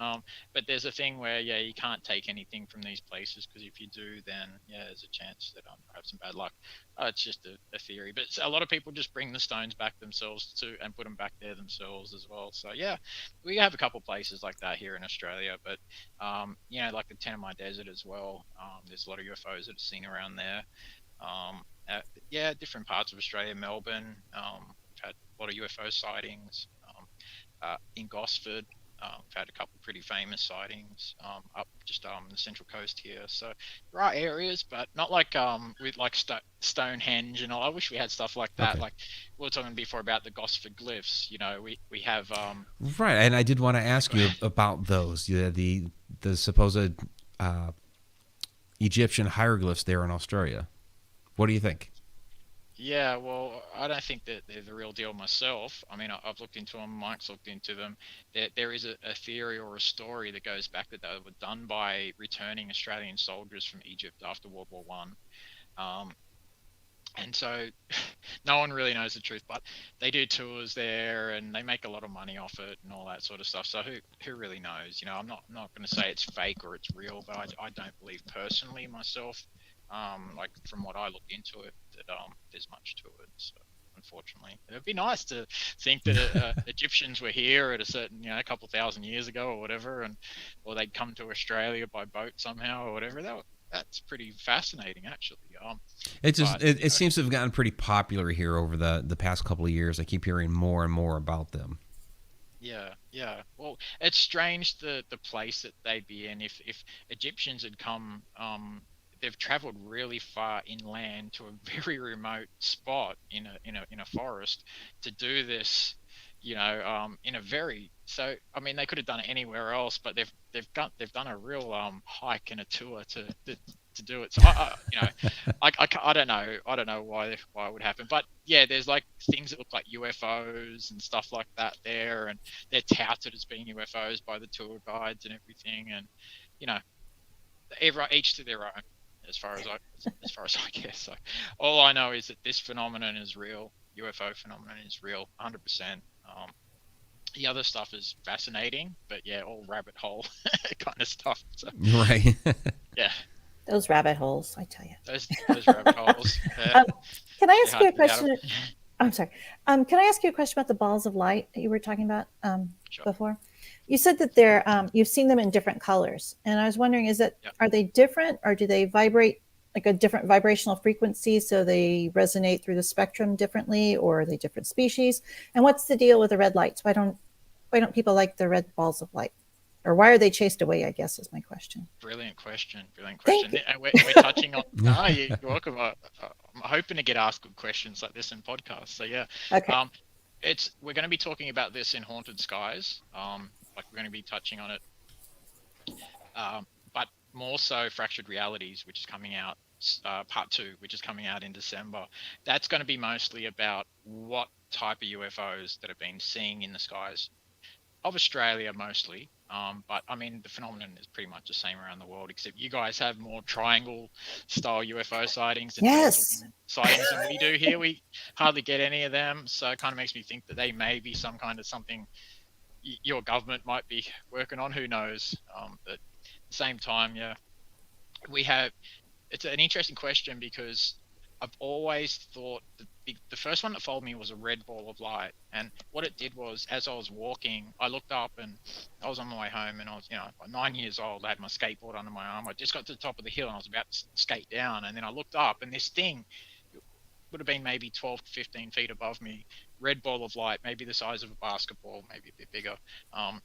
But there's a thing where you can't take anything from these places, because if you do, then there's a chance that I have some bad luck. It's just a theory, but a lot of people just bring the stones back themselves too and put them back there themselves as well. So yeah, we have a couple places like that here in Australia, but like the Tenamai Desert as well. There's a lot of UFOs that are seen around there. Different parts of Australia, Melbourne. We've had a lot of UFO sightings. In Gosford, we've had a couple pretty famous sightings up just the central coast here. So there are areas, but not like with like Stonehenge and all. I wish we had stuff like that. Okay. Like we were talking before about the Gosford glyphs. We have Right. And I did want to ask you about those. The supposed uh, Egyptian hieroglyphs there in Australia. What do you think? Yeah, well, I don't think that they're the real deal myself. I mean, I've looked into them, Mike's looked into them. There is a theory or a story that goes back that they were done by returning Australian soldiers from Egypt after World War One. And so no one really knows the truth, but they do tours there and they make a lot of money off it and all that sort of stuff. So who really knows? I'm not going to say it's fake or it's real, but I don't believe personally myself, like from what I looked into it, that there's much to it. So unfortunately. It'd be nice to think that Egyptians were here at a certain, a couple thousand years ago or whatever, or they'd come to Australia by boat somehow or whatever. That's pretty fascinating, actually. It seems to have gotten pretty popular here over the past couple of years. I keep hearing more and more about them. Yeah. Well, it's strange the place that they'd be in. If Egyptians had come, they've traveled really far inland to a very remote spot in a forest to do this, in a very, so I mean they could have done it anywhere else, but they've done a real hike and a tour to do it. So I don't know why it would happen, but yeah, there's like things that look like UFOs and stuff like that there, and they're touted as being UFOs by the tour guides and everything, and each to their own, as far as I guess. So all I know is that this phenomenon is real. UFO phenomenon is real, 100%. The other stuff is fascinating, but yeah, all rabbit hole kind of stuff. So, right. Yeah. Those rabbit holes, I tell you. Those rabbit holes. Can I ask you a question? I'm sorry. Can I ask you a question about the balls of light that you were talking about Sure. before? You said that they're you've seen them in different colors, and I was wondering, are they different, or do they vibrate like a different vibrational frequency, so they resonate through the spectrum differently, or are they different species? And what's the deal with the red lights? Why don't people like the red balls of light? Or why are they chased away, I guess, is my question. Brilliant question. Thank you. And we're touching on... No, you're welcome. I'm hoping to get asked good questions like this in podcasts. So, yeah. Okay. We're going to be talking about this in Haunted Skies. Like we're going to be touching on it. But more so Fractured Realities, which is coming out, part 2, which is coming out in December. That's going to be mostly about what type of UFOs that have been seeing in the skies of Australia mostly. But I mean, the phenomenon is pretty much the same around the world, except you guys have more triangle style UFO sightings and yes. sightings than we do here. We hardly get any of them. So it kind of makes me think that they may be some kind of something your government might be working on. Who knows? But at the same time, yeah, it's an interesting question because I've always thought the first one that followed me was a red ball of light, and what it did was, as I was walking, I looked up and I was on my way home, and I was, 9 years old. I had my skateboard under my arm. I just got to the top of the hill and I was about to skate down, and then I looked up, and this thing would have been maybe 12 to 15 feet above me, red ball of light, maybe the size of a basketball, maybe a bit bigger.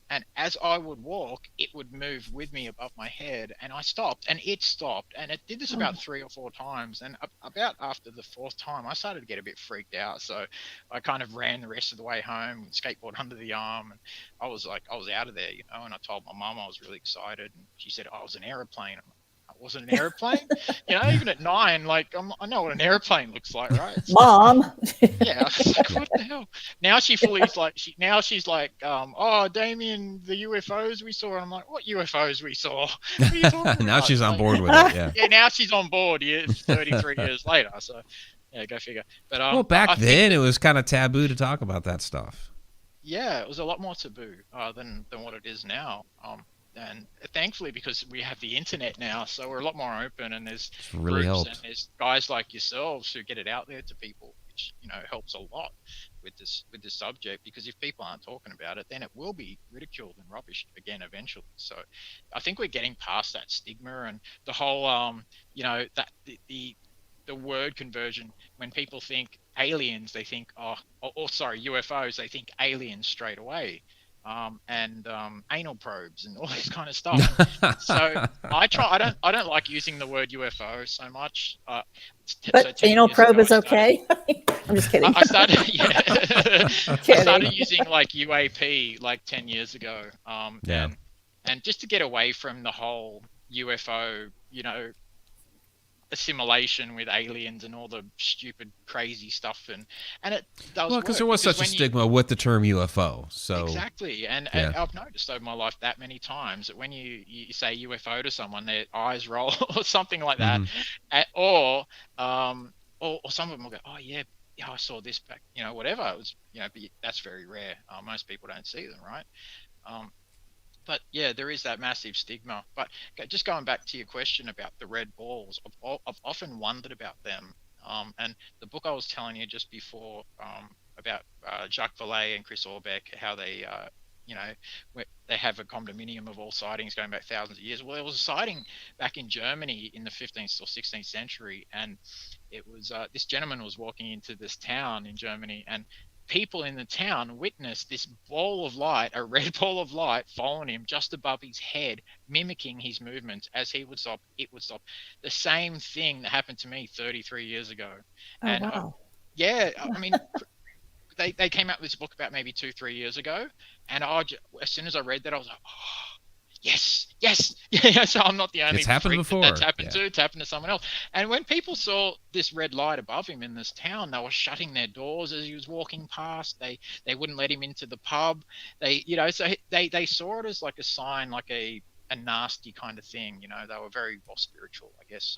And as I would walk, it would move with me above my head, and I stopped, and it stopped, and it did this about 3 or 4 times. And about after the 4th time, I started to get a bit freaked out. So I kind of ran the rest of the way home with skateboard under the arm, and I was out of there, and I told my mum I was really excited, and she said, "Oh, it was an airplane." It wasn't an airplane. Even at 9, like I know what an airplane looks like, right? Mom. Yeah, I was like, what the hell? Now she's like, oh, Damien, the UFOs we saw. And I'm like, what UFOs we saw? What are you talking Now about? she's on board with it. Yeah. Yeah, now she's on board. Yeah, 33 years later. So yeah, go figure. But well, back then it was kind of taboo to talk about that stuff. Yeah, it was a lot more taboo than what it is now. And thankfully, because we have the internet now, so we're a lot more open, and there's really groups helped. And there's guys like yourselves who get it out there to people, which helps a lot with this subject. Because if people aren't talking about it, then it will be ridiculed and rubbished again eventually. So I think we're getting past that stigma and the whole that the word conversion. When people think aliens, they think UFOs, they think aliens straight away. And anal probes and all this kind of stuff. So I don't like using the word UFO so much. But anal probe is okay. I'm just kidding. I started using like UAP like 10 years ago. And just to get away from the whole UFO, assimilation with aliens and all the stupid crazy stuff, and it does because there was such a stigma with the term UFO. So exactly, and I've noticed over my life that many times that when you say UFO to someone, their eyes roll or something like that, or some of them will go, oh yeah, I saw this back, whatever it was, but that's very rare. Most people don't see them, right? But yeah, there is that massive stigma. But just going back to your question about the red balls, I've often wondered about them. And the book I was telling you just before about Jacques Vallée and Chris Aubeck, how they, you know, they have a condominium of all sightings going back thousands of years. Well, there was a sighting back in Germany in the 15th or 16th century, and it was this gentleman was walking into this town in Germany, and people in the town witnessed this ball of light, a red ball of light, following him just above his head, mimicking his movements. As he would stop, it would stop. The same thing that happened to me 33 years ago. Oh, And wow. yeah, I mean, they came out with this book about maybe 2-3 years ago, and as soon as I read that, I was like, oh, yes, yes, yeah. So I'm not the only It's happened freak before. that's happened to. It's happened to someone else. And when people saw this red light above him in this town, they were shutting their doors as he was walking past. They wouldn't let him into the pub. They, you know, so they saw it as like a sign, like a nasty kind of thing. You know, they were very spiritual, I guess,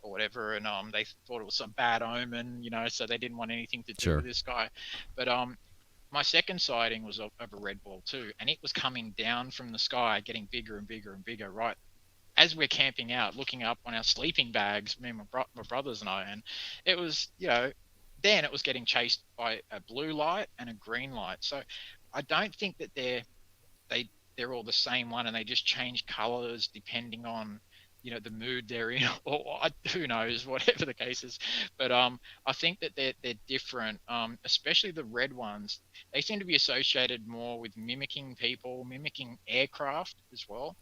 or whatever, and they thought it was some bad omen, you know, so they didn't want anything to do with this guy. But my second sighting was of a red ball too, and it was coming down from the sky, getting bigger and bigger and bigger, right as we're camping out, looking up on our sleeping bags, me and my brothers and I, and it was, you know, then it was getting chased by a blue light and a green light. So I don't think that they're all the same one, and they just change colors depending on, you know, the mood they're in, or who knows, whatever the case is. But I think that they're different, especially the red ones. They seem to be associated more with mimicking people, mimicking aircraft as well.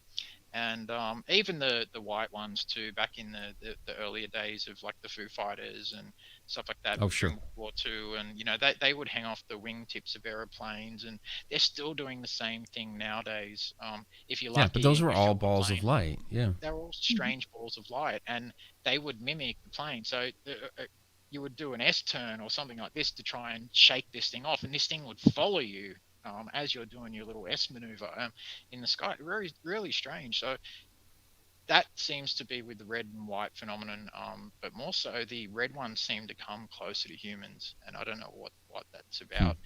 And even the white ones too, back in the earlier days of like the Foo Fighters and stuff like that. Oh, sure. World War II, and you know, they would hang off the wingtips of airplanes, and they're still doing the same thing nowadays. If you're lucky, yeah, but those were all balls of light. Yeah, they're all strange balls of light, and they would mimic the plane. So you would do an S turn or something like this to try and shake this thing off, and this thing would follow you as you're doing your little S maneuver in the sky. Really, really strange. So that seems to be with the red and white phenomenon, but more so the red ones seem to come closer to humans, and I don't know what that's about.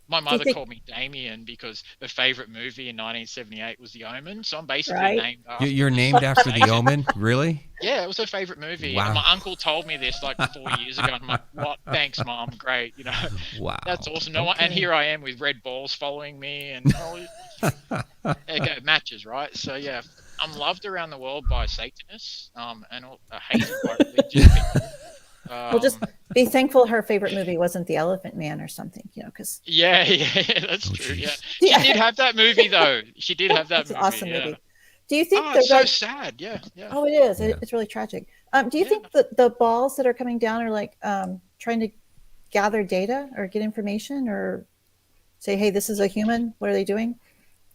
My mother called me Damien because her favorite movie in 1978 was The Omen, so I'm basically named after. You're named after The Omen, really? Yeah, it was her favorite movie. Wow. And my uncle told me this like 4 years ago. And I'm like, what? Thanks, Mom. Great. You know, wow, that's awesome. No one, and here I am with red balls following me, and it matches, right? So yeah, I'm loved around the world by Satanists, and hated by religious people. Well, just be thankful her favorite movie wasn't The Elephant Man or something, you know, because yeah, that's true. Yeah, she did have that movie though. She did have that movie. Awesome movie. Do you think it's so sad? Yeah. Oh, it is. Yeah. It's really tragic. Do you think that the balls that are coming down are like trying to gather data or get information, or say, hey, this is a human? What are they doing?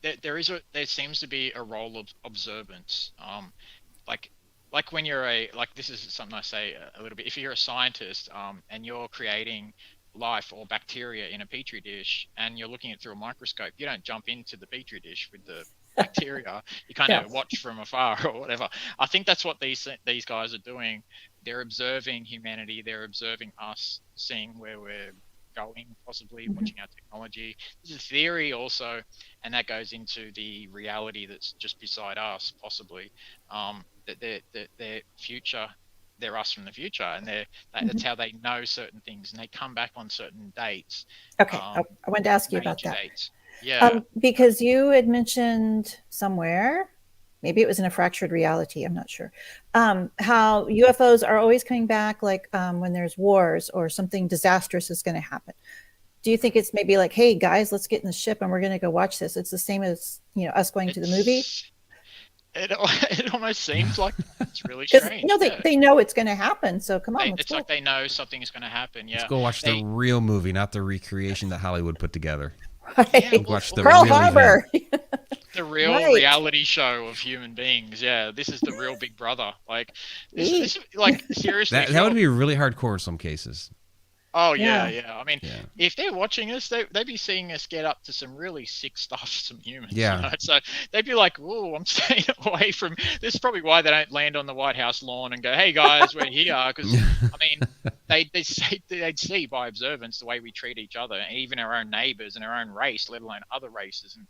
There seems to be a role of observance. Like when you're this is something I say a little bit. If you're a scientist and you're creating life or bacteria in a petri dish and you're looking at it through a microscope, you don't jump into the petri dish with the bacteria. You kind of watch from afar or whatever. I think that's what these guys are doing. They're observing humanity. They're observing us, seeing where we're going, possibly watching our technology. There's a theory also, and that goes into the reality that's just beside us, possibly. That their future, they're us from the future, and that's how they know certain things, and they come back on certain dates. Okay, I wanted to ask you about that. Dates. Yeah, because you had mentioned somewhere, maybe it was in a fractured reality, I'm not sure, how UFOs are always coming back, like when there's wars or something disastrous is going to happen. Do you think it's maybe like, hey guys, let's get in the ship and we're going to go watch this? It's the same as, you know, us going to the movie. It almost seems like it's really strange. No, they know it's going to happen. So come on, it's like they know something is going to happen. Yeah, let's go watch the real movie, not the recreation that Hollywood put together. Right. Yeah, watch the Pearl Harbor. The real reality show of human beings. Yeah, this is the real Big Brother. Like, this like seriously. That would be really hardcore in some cases. Oh yeah. I mean, if they're watching us, they'd be seeing us get up to some really sick stuff, some humans. Yeah. You know? So they'd be like, "Oh, I'm staying away from." This is probably why they don't land on the White House lawn and go, "Hey guys, we're here." Because I mean, they'd see by observance the way we treat each other, and even our own neighbors and our own race, let alone other races and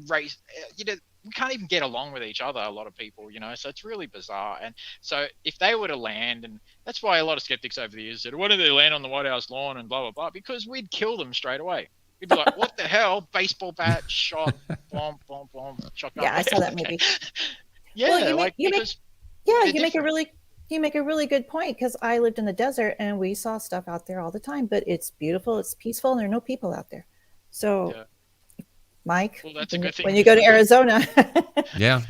race. You know, we can't even get along with each other, a lot of people, you know, so it's really bizarre. And so if they were to land, and that's why a lot of skeptics over the years said, why do they land on the White House lawn and blah, blah, blah, because we'd kill them straight away. We'd be like, what the hell? Baseball bat, shot, bomb, bomb, bomb, shotgun. Yeah, I saw that movie. Yeah, Well, you like, make because you make a really good point, because I lived in the desert and we saw stuff out there all the time, but it's beautiful, it's peaceful, and there are no people out there. So yeah. Mike, Well, that's a good thing. when you go to Arizona. Yeah.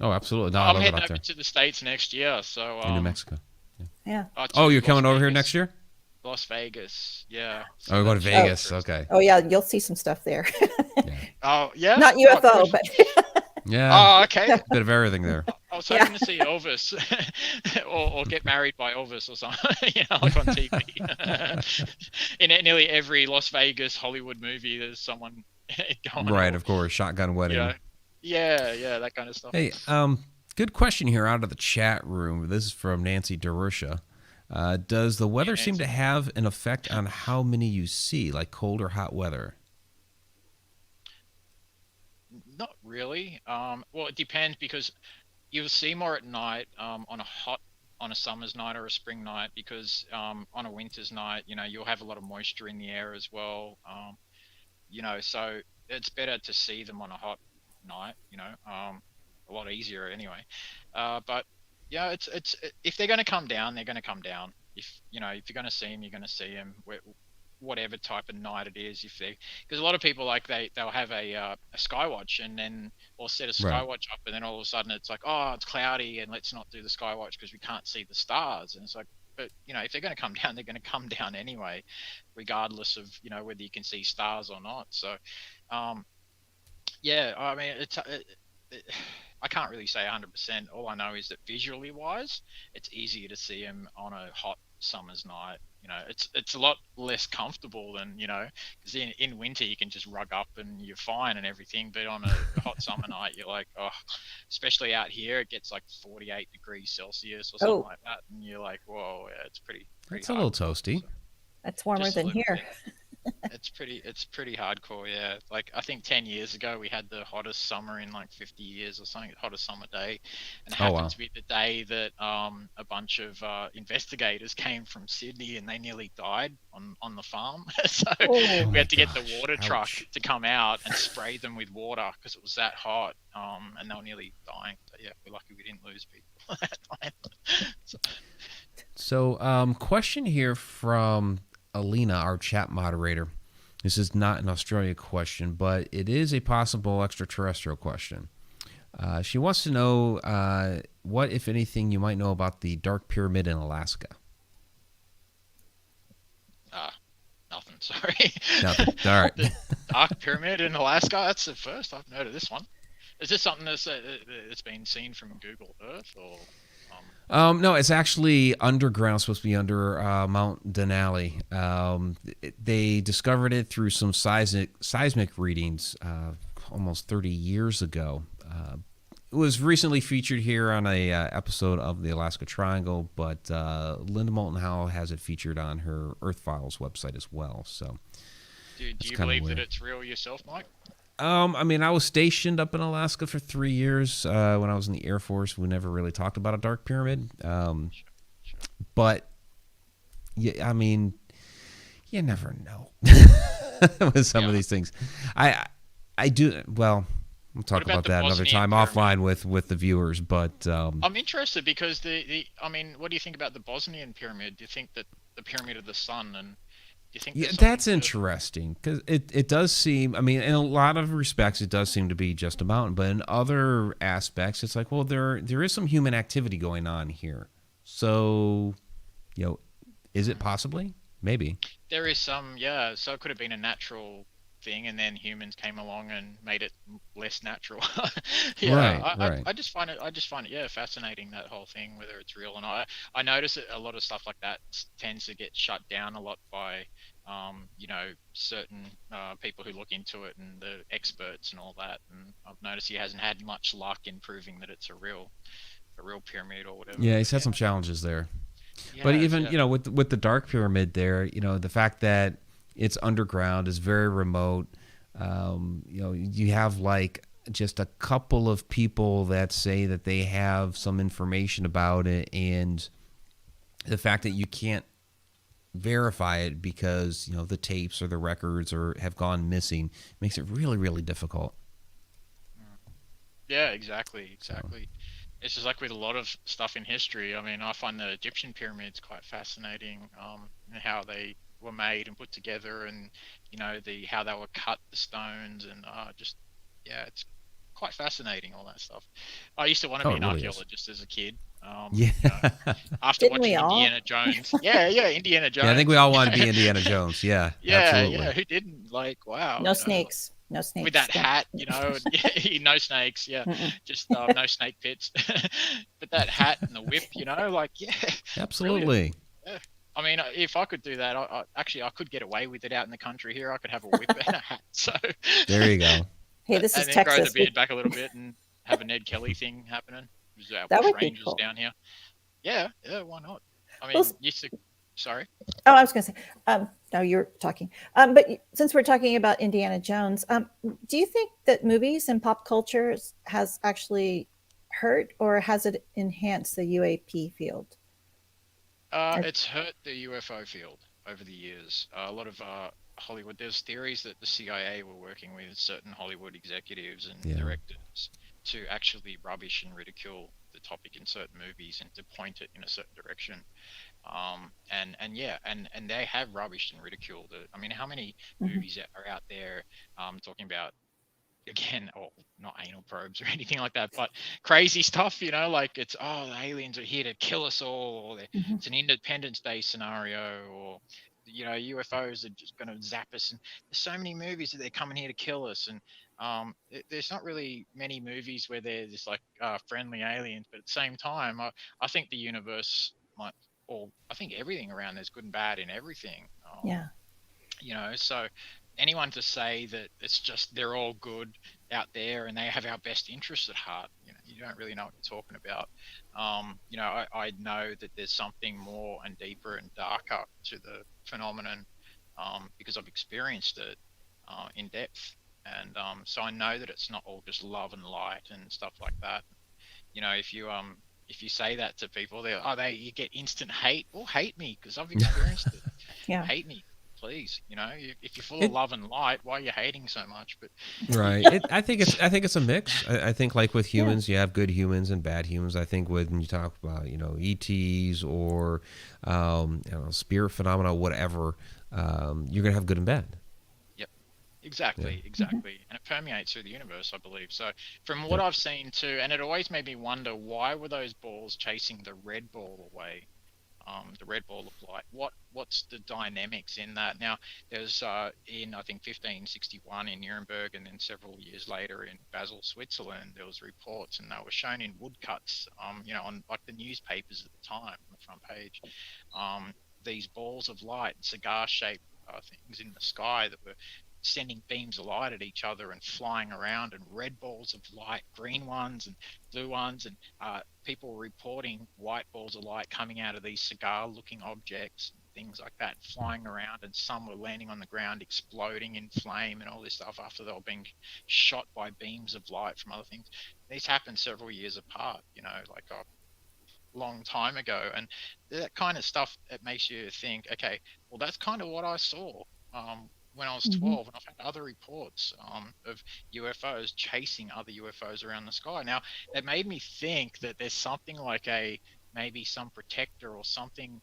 Oh, absolutely. No, I I'm love it heading out over there. to the States next year, so In New Mexico. Yeah. Oh, you're Las coming over here Vegas. next year? Las Vegas, yeah. Oh, we're going to Vegas. Okay. Oh yeah, you'll see some stuff there. Yeah. Oh, yeah? Not UFO, but Yeah. Oh, okay. Bit of everything there. I was hoping to see Elvis or get married by Elvis or something, you know, like on TV. In nearly every Las Vegas Hollywood movie, there's someone going Right, on, of course. Shotgun wedding. you know. Yeah, that kind of stuff. Hey, good question here out of the chat room. This is from Nancy DeRusha. Does the weather seem to have an effect on how many you see, like cold or hot weather? Not really. Well, it depends, because you'll see more at night on a summer's night or a spring night, because on a winter's night, you know, you'll have a lot of moisture in the air as well. You know, so it's better to see them on a hot night, you know, a lot easier anyway. But yeah, it's if they're going to come down, they're going to come down. If you're going to see them, you're going to see them. Whatever type of night it is, because a lot of people, like, they'll have a skywatch, and then, or set a skywatch up, and then all of a sudden it's like, oh, it's cloudy and let's not do the skywatch because we can't see the stars. And it's like, but you know, if they're going to come down, they're going to come down anyway, regardless of, you know, whether you can see stars or not. So yeah, I mean, I can't really say 100%. All I know is that visually wise, it's easier to see them on a hot summer's night. You know, it's a lot less comfortable than, you know, because in winter you can just rug up and you're fine and everything, but on a hot summer night you're like, oh, especially out here it gets like 48 degrees Celsius or something like that, and you're like, whoa, yeah, it's pretty It's a little toasty. So, that's warmer than here. it's pretty hardcore, yeah. Like, I think 10 years ago we had the hottest summer in like 50 years or something, hottest summer day, and it happened to be the day that a bunch of investigators came from Sydney and they nearly died on the farm. So we had to get the water truck to come out and spray them with water because it was that hot, and they were nearly dying. So yeah, we're lucky we didn't lose people that time. So question here from Alina, our chat moderator. This is not an Australia question, but it is a possible extraterrestrial question. She wants to know what, if anything, you might know about the Dark Pyramid in Alaska. Nothing, sorry. Nothing. All right. The Dark Pyramid in Alaska, that's the first I've heard of this one. Is this something that's been seen from Google Earth, or? No, it's actually underground, supposed to be under Mount Denali. They discovered it through some seismic readings almost 30 years ago. It was recently featured here on a episode of the Alaska Triangle, but Linda Moulton Howe has it featured on her Earth Files website as well. So, do you believe that it's real yourself, Mike? I mean, I was stationed up in Alaska for 3 years when I was in the Air Force. We never really talked about a dark pyramid. But, yeah, I mean, you never know with some of these things. I do, well, we'll talk about that another time offline with the viewers. But I'm interested because I mean, what do you think about the Bosnian pyramid? Do you think that the Pyramid of the Sun, and do you think that's interesting because it does seem, I mean, in a lot of respects, it does seem to be just a mountain, but in other aspects, it's like, well, there is some human activity going on here. So, you know, is it possibly? Maybe. There is some, yeah. So it could have been a natural thing, and then humans came along and made it less natural. Yeah, right. I just find it, yeah, fascinating, that whole thing, whether it's real or not. I notice that a lot of stuff like that tends to get shut down a lot by you know, certain people who look into it and the experts and all that. And I've noticed he hasn't had much luck in proving that it's a real pyramid or whatever. Yeah, he's had some challenges there. Yeah, but even you know, with the Dark Pyramid there, you know, the fact that it's underground, is very remote. You know, you have like just a couple of people that say that they have some information about it, and the fact that you can't verify it because the tapes or the records or have gone missing makes it really, really difficult. Mm. Yeah, exactly, So exactly. It's just like with a lot of stuff in history. I mean, I find the Egyptian pyramids quite fascinating, and how they were made and put together, and the how they were cut, the stones, and just yeah, it's quite fascinating all that stuff. I used to want to oh, be it an really is. archaeologist as a kid. Yeah. After Didn't we watching all? Indiana Jones. Yeah, yeah, Indiana Yeah, I think we Jones. all want to be Indiana Jones. Yeah, Yeah, yeah. absolutely. Who didn't? Like, wow, No snakes. No with snakes. that Don't. hat, no snakes, yeah, Mm-mm. just no snake pits. But that hat and the whip, like, yeah, brilliant. Absolutely. Yeah. I mean, if I could do that, actually I could get away with it out in the country here. I could have a whip and a hat, so There you go. Hey, this is and then grow the Texas. beard back a little bit and have a Ned Kelly thing happening. Which is our That bush would be rangers cool. down here. Yeah, yeah, why not? I Well, mean, used to. Sorry. oh, I was going to say, no, you're talking. But since we're talking about Indiana Jones, do you think that movies and pop culture has actually hurt or has it enhanced the UAP field? Or- It's hurt the UFO field over the years. A lot of Hollywood, there's theories that the CIA were working with certain Hollywood executives and Yeah. directors to actually rubbish and ridicule the topic in certain movies and to point it in a certain direction. And yeah, and they have rubbished and ridiculed it. I mean, how many Mhm. movies are out there talking about, again, or not anal probes or anything like that, but crazy stuff, like it's, oh, the aliens are here to kill us all, or Mhm. it's an Independence Day scenario, or UFOs are just going to zap us. And there's so many movies that they're coming here to kill us, and there's not really many movies where they're just like friendly aliens. But at the same time, I think the universe might, or I think everything around there's good and bad in everything. Yeah. So anyone to say that it's just they're all good out there and they have our best interests at heart, you don't really know what you're talking about. I know that there's something more and deeper and darker to the phenomenon, because I've experienced it in depth. And so I know that it's not all just love and light and stuff like that. If you say that to people, they you get instant hate. Well, hate me because I've experienced it. Yeah. Hate me, please. If you're full of It love and light, why are you hating so much? But right. I think it's a mix. I think like with Yeah. humans, you have good humans and bad humans. I think when you talk about ETs or spirit phenomena, whatever, you're gonna have good and bad. yep, Yeah. exactly, Mhm. exactly, and it permeates through the universe, I believe. So from what Yep. I've seen too, and it always made me wonder, why were those balls chasing the red ball away? The red ball of light. What's the dynamics in that? Now, there's in I think 1561 in Nuremberg, and then several years later in Basel, Switzerland, there was reports, and they were shown in woodcuts, on like the newspapers at the time on the front page. Um, these balls of light, cigar-shaped things in the sky that were sending beams of light at each other and flying around, and red balls of light, green ones and blue ones, and people were reporting white balls of light coming out of these cigar looking objects, things like that, flying around, and some were landing on the ground, exploding in flame and all this stuff after they were being shot by beams of light from other things. These happened several years apart, like a long time ago. And that kind of stuff, it makes you think, okay, well, that's kind of what I saw. When I was Mhm. 12, and I've had other reports of UFOs chasing other UFOs around the sky. Now, it made me think that there's something like maybe some protector or something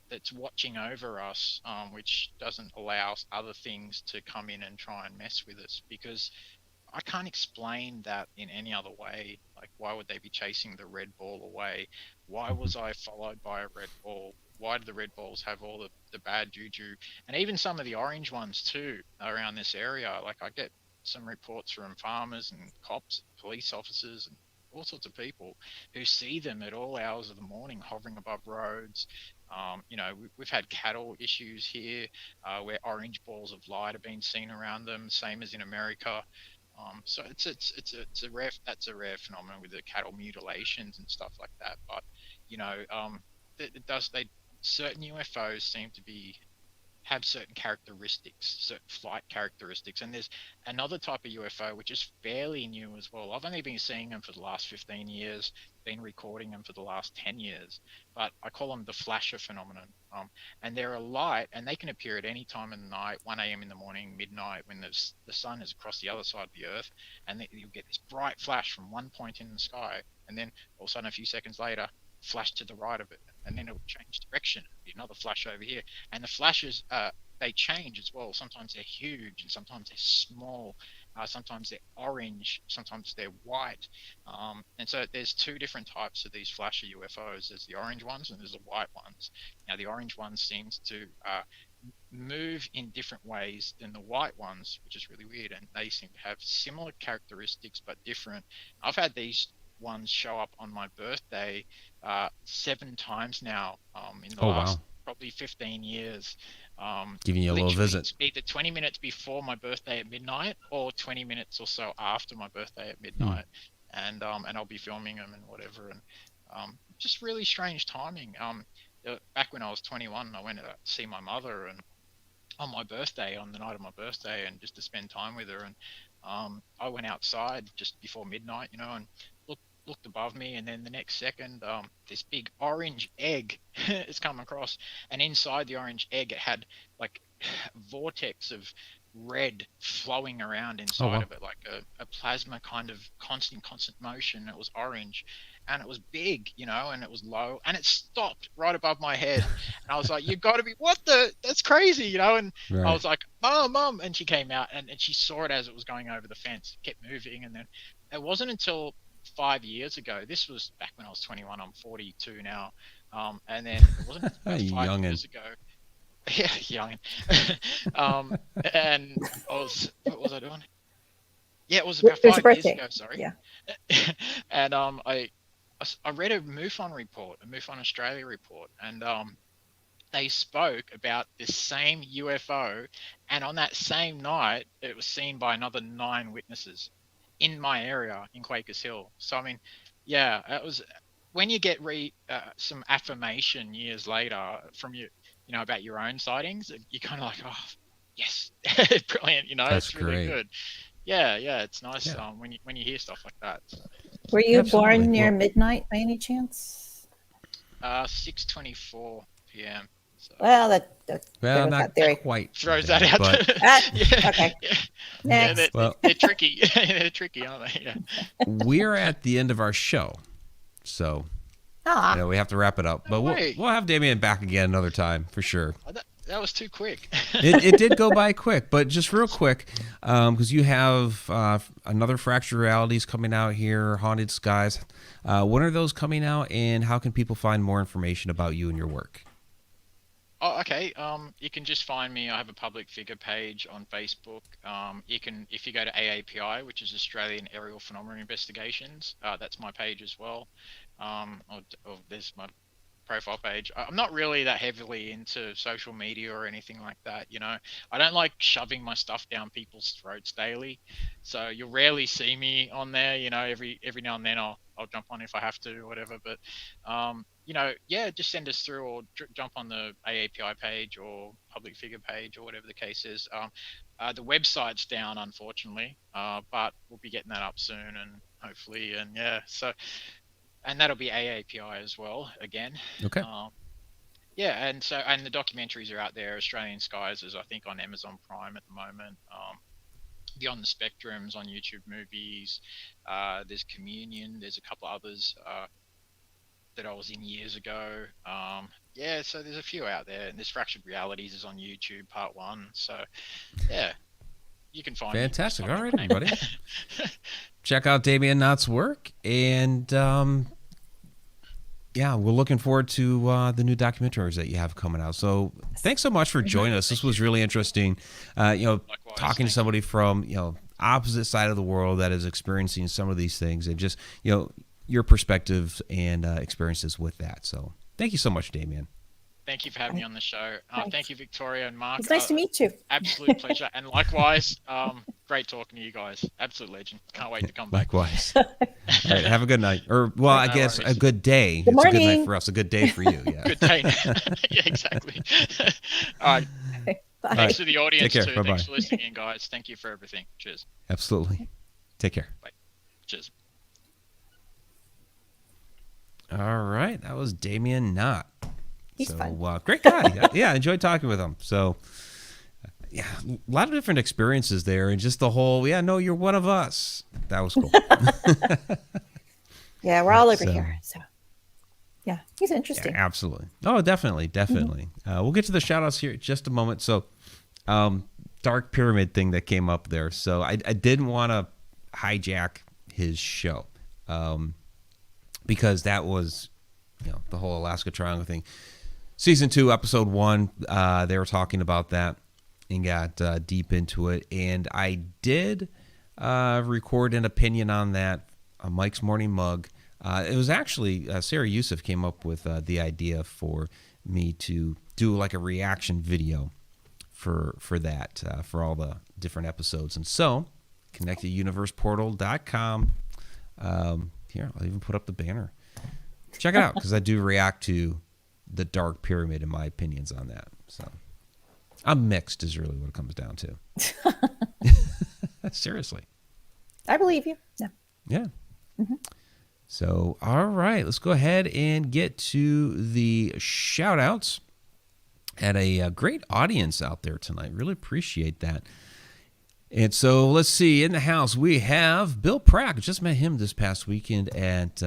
that's watching over us, which doesn't allow other things to come in and try and mess with us. Because I can't explain that in any other way. Like, why would they be chasing the red ball away? Why was I followed by a red ball? Why do the red balls have all the bad juju? And even some of the orange ones too around this area. Like, I get some reports from farmers and cops, police officers, and all sorts of people who see them at all hours of the morning hovering above roads. We've had cattle issues here, where orange balls of light have been seen around them, same as in America. So it's a rare that's a rare phenomenon with the cattle mutilations and stuff like that. But it does they certain UFOs seem to be have certain characteristics, certain flight characteristics. And there's another type of UFO which is fairly new as well. I've only been seeing them for the last 15 years, been recording them for the last 10 years, but I call them the flasher phenomenon. And they're a light, and they can appear at any time of the night, 1 a.m. in the morning, midnight, when the sun is across the other side of the earth, and you'll get this bright flash from one point in the sky, and then all of a sudden, a few seconds later, flash to the right of it, and then it'll change direction, be another flash over here. And the flashes, they change as well. Sometimes they're huge, and sometimes they're small. Sometimes they're orange, sometimes they're white. And so there's two different types of these flasher UFOs. There's the orange ones and there's the white ones. Now the orange ones seems to move in different ways than the white ones, which is really weird, and they seem to have similar characteristics but different. I've had these ones show up on my birthday 7 times now in the last probably 15 years. Giving you a little visit. Either 20 minutes before my birthday at midnight or 20 minutes or so after my birthday at midnight. And I'll be filming them and whatever. And just really strange timing. Back when I was 21, I went to see my mother and on my birthday, on the night of my birthday, and just to spend time with her. And I went outside just before midnight, you know, and looked above me, and then the next second this big orange egg has come across, and inside the orange egg it had like vortex of red flowing around inside of it, like a plasma kind of constant motion. It was orange and it was big, you know, and it was low, and it stopped right above my head. And I was like, you gotta be, that's crazy, you know. And I was like, mom, and she came out and she saw it as it was going over the fence, it kept moving. And then it wasn't until 5 years ago, this was back when I was 21, I'm 42 now, and then it wasn't until 5 years ago. Yeah, young. And what was I doing? Yeah, it was about 5 years ago, sorry. Yeah. And I read a MUFON report, a MUFON Australia report, and they spoke about this same UFO, and on that same night, it was seen by another 9 witnesses in my area in Quakers Hill. So, I mean, yeah, it was when you get some affirmation years later from you know, about your own sightings, you're kind of like, oh, yes, brilliant, you know. That's it's really great. Good. Yeah, it's nice when you hear stuff like that. Were you born near midnight by any chance? 6:24 p.m. So. Well, not quite. Throws that out. Okay. Yeah, they're tricky. They're tricky, aren't they? Yeah. We're at the end of our show, so we have to wrap it up. But we'll have Damien back again another time for sure. That was too quick. It did go by quick, but just real quick, because you have another Fractured Realities coming out here, Haunted Skies. When are those coming out, and how can people find more information about you and your work? Oh, okay. You can just find me. I have a public figure page on Facebook. You can, if you go to AAPI, which is Australian Aerial Phenomena Investigations, that's my page as well. Or there's my profile page. I'm not really that heavily into social media or anything like that, you know. I don't like shoving my stuff down people's throats daily, so you'll rarely see me on there, you know. Every now and then I'll jump on if I have to or whatever, but you know, yeah, just send us through or jump on the AAPI page or public figure page or whatever the case is. The website's down, unfortunately, but we'll be getting that up soon, and hopefully, and yeah, so. And that'll be AAPI as well, again. Okay. Yeah, and the documentaries are out there. Australien Skies is, I think, on Amazon Prime at the moment. Beyond the Spectrum's on YouTube Movies. There's Communion. There's a couple others that I was in years ago. Yeah, so there's a few out there. And there's Fractured Realities is on YouTube, Part 1. So, yeah. You can find fantastic. All right, everybody. Check out Damien Nott's work. And, yeah, we're looking forward to the new documentaries that you have coming out. So thanks so much for joining us. This was really interesting. You know, likewise, talking to somebody from, you know, opposite side of the world that is experiencing some of these things, and just, you know, your perspectives and experiences with that. So thank you so much, Damien. Thank you for having me on the show. Thank you, Victoria and Mark. It's nice to meet you. Absolute pleasure. And likewise, great talking to you guys. Absolute legend. Can't wait to come back. Likewise. All right, have a good night. Or, well, I guess a good day. Good morning. It's a good night for us. A good day for you. Yeah. Good day. Yeah, exactly. All right. Bye. Thanks to the audience care. too. Bye-bye. Thanks for listening in, guys. Thank you for everything. Cheers. Absolutely. Take care. Bye. Cheers. All right. That was Damien Nott. He's fun. Great guy. Yeah, I enjoyed talking with him. So, yeah, a lot of different experiences there. And just the whole, no, you're one of us. That was cool. Yeah, we're all over here. So, yeah, he's interesting. Yeah, absolutely. Oh, definitely. We'll get to the shout outs here in just a moment. So, Dark Pyramid thing that came up there. So I didn't want to hijack his show because that was, the whole Alaska Triangle thing. Season 2, episode 1, they were talking about that and got deep into it. And I did record an opinion on that on Mike's Morning Mug. It was actually Sarah Youssef came up with the idea for me to do like a reaction video for that, for all the different episodes. And so, connecteduniverseportal.com. Here, I'll even put up the banner. Check it out, because I do react to the Dark Pyramid and my opinions on that. So, I'm mixed is really what it comes down to. Seriously. I believe you. No. Yeah. Mm-hmm. So, all right, let's go ahead and get to the shout outs. Had a great audience out there tonight. Really appreciate that. And so let's see. In the house, we have Bill Pratt. Just met him this past weekend at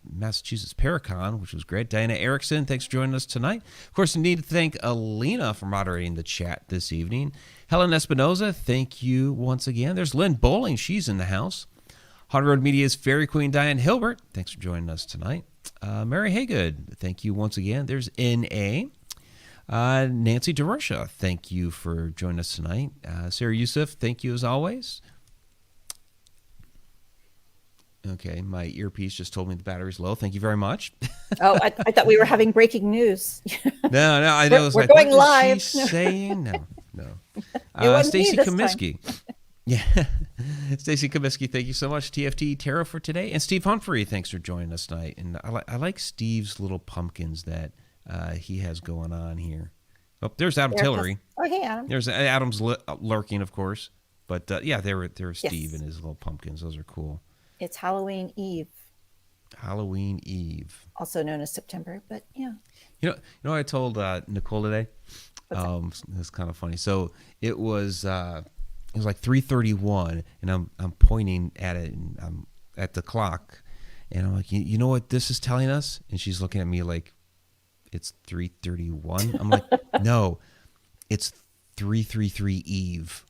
Massachusetts Paracon, which was great. Diana Erickson, thanks for joining us tonight. Of course, I need to thank Alina for moderating the chat this evening. Helen Espinoza, thank you once again. There's Lynn Bowling. She's in the house. Haunted Road Media's Fairy Queen Diane Hilbert. Thanks for joining us tonight. Mary Haygood, thank you once again. There's N.A. Nancy DeRocha, thank you for joining us tonight. Sarah Youssef, thank you as always. Okay, my earpiece just told me the battery's low. Thank you very much. Oh, I thought we were having breaking news. No, I know. We're going what live. Is she saying? No. Stacy Comiskey. Yeah. Stacy Comiskey, thank you so much. TFT Tarot for today. And Steve Humphrey, thanks for joining us tonight. And I like Steve's little pumpkins that he has going on here. Oh, there's Adam Tillery. Oh, hey, Adam. There's Adam's lurking, of course. But there was Steve and his little pumpkins. Those are cool. It's Halloween Eve. Halloween Eve. Also known as September, but yeah. You know what I told Nicole today? It's kind of funny. So it was like 3:31, and I'm pointing at it, and I'm at the clock, and I'm like, you know what this is telling us? And she's looking at me like, it's 3:31. I'm like, no, it's 333 Eve.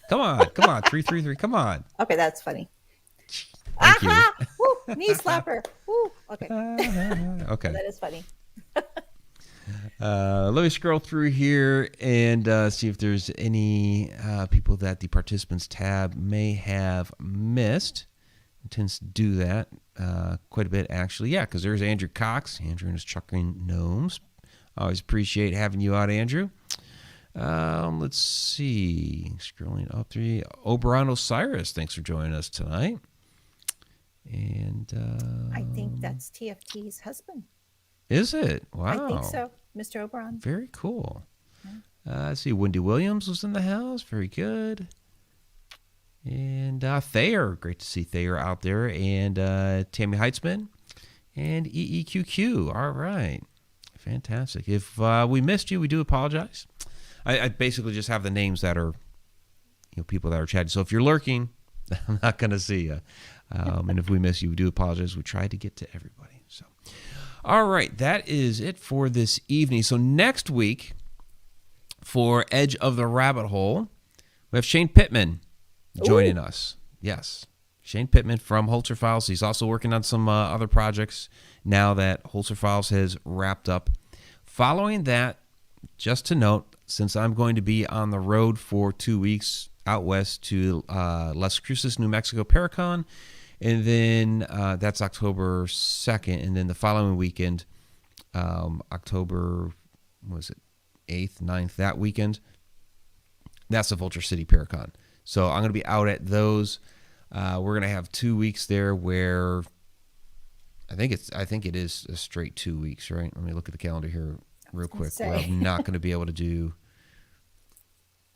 Come on, 333. Come on. Okay, that's funny. Thank you. Woo, knee slapper. Woo. Okay. Okay. That is funny. Let me scroll through here and see if there's any people that the participants tab may have missed. It tends to do that quite a bit, actually. Yeah, because there's Andrew Cox. Andrew and his Chuckling Gnomes. Always appreciate having you out, Andrew. Let's see. Scrolling up through. Oberon Osiris, thanks for joining us tonight. And I think that's TFT's husband. Is it? Wow. I think so, Mr. Oberon. Very cool. I see Wendy Williams was in the house. Very good. And Thayer. Great to see Thayer out there. And Tammy Heitzman. And EEQQ. All right. Fantastic. If we missed you, we do apologize. I basically just have the names that are, people that are chatting. So if you're lurking, I'm not going to see you. And if we miss you, we do apologize. We tried to get to everybody. So, all right, that is it for this evening. So next week, for Edge of the Rabbit Hole, we have Shane Pittman joining us. Yes, Shane Pittman from Holzer Files. He's also working on some other projects now that Holzer Files has wrapped up. Following that, just to note, since I'm going to be on the road for 2 weeks out west to Las Cruces, New Mexico, Paracon, and then that's October 2nd, and then the following weekend, October, 8th, 9th, that weekend, that's the Vulture City Paracon. So I'm going to be out at those. We're going to have 2 weeks there where I think it is a straight 2 weeks, right? Let me look at the calendar here. real quick. say. Where I'm not going to be able to do.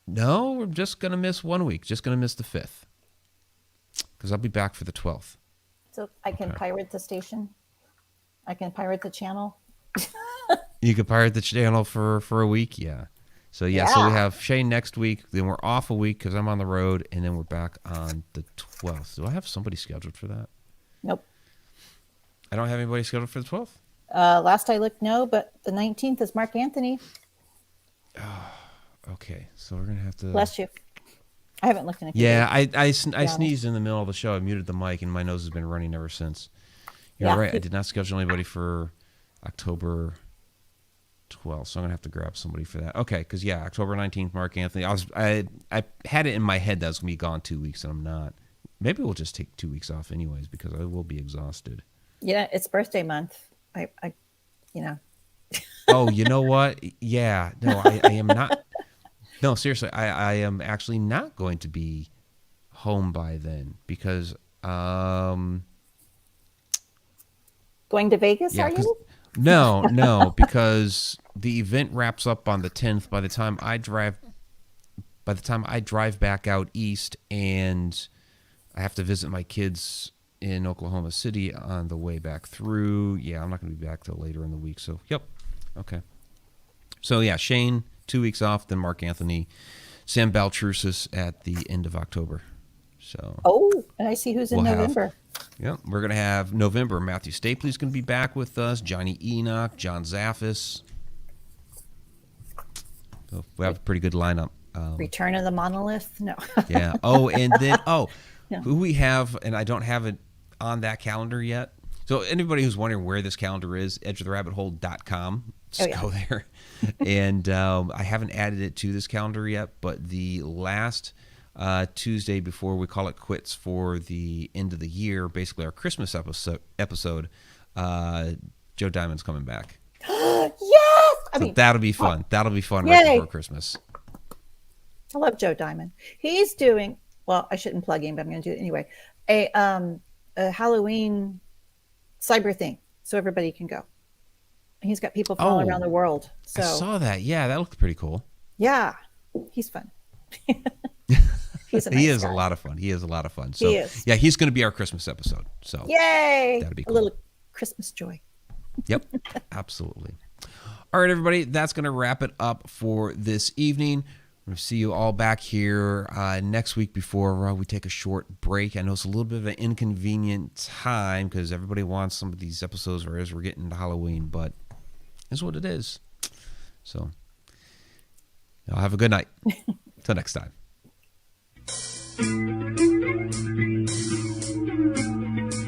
No, we're just going to miss 1 week. Just going to miss the 5th. Because I'll be back for the 12th. So I can pirate the station. I can pirate the channel. You can pirate the channel for a week, yeah. So so we have Shane next week. Then we're off a week because I'm on the road, and then we're back on the 12th. Do I have somebody scheduled for that? Nope. I don't have anybody scheduled for the 12th. Last I looked, no. But the 19th is Mark Anthony. Okay, so we're gonna have to. Bless you. I haven't looked in a few Yeah, days. I sneezed in the middle of the show. I muted the mic, and my nose has been running ever since. You're right. I did not schedule anybody for October 12th, so I'm gonna have to grab somebody for that. Okay, because October 19th, Mark Anthony. I had it in my head that I was gonna be gone 2 weeks, and I'm not. Maybe we'll just take 2 weeks off anyways because I will be exhausted. Yeah, it's birthday month. I Oh, you know what? Yeah, no, I am not. No, seriously, I am actually not going to be home by then because going to Vegas, are you? No, because the event wraps up on the 10th. By the time I drive back out east, and I have to visit my kids in Oklahoma City on the way back through. Yeah, I'm not going to be back till later in the week. So, yep. Okay. So, Shane, 2 weeks off, then Mark Anthony, Sam Baltrusis at the end of October. So. Oh, and I see who's in November. We're going to have November. Matthew Stapley's going to be back with us. Johnny Enoch, John Zaffis. So we have a pretty good lineup. Return of the Monolith? No. Yeah. Oh, and then, who we have, and I don't have it on that calendar yet. So anybody who's wondering where this calendar is, edgeoftherabbithole.com. Just go there. And I haven't added it to this calendar yet, but the last Tuesday before we call it quits for the end of the year, basically our Christmas episode, Joe Diamond's coming back. Yes! That'll be fun. That'll be fun right before Christmas. I love Joe Diamond. He's doing, well, I shouldn't plug him, but I'm going to do it anyway, a Halloween cyber thing so everybody can go. And he's got people from all around the world. So I saw that. Yeah, that looked pretty cool. Yeah, he's fun. He is a lot of fun. He is a lot of fun. So, he's going to be our Christmas episode. So, yay! That'd be cool. A little Christmas joy. Yep, absolutely. All right, everybody, that's going to wrap it up for this evening. We'll see you all back here next week before we take a short break. I know it's a little bit of an inconvenient time because everybody wants some of these episodes as we're getting into Halloween, but it's what it is. So, y'all have a good night. Till next time.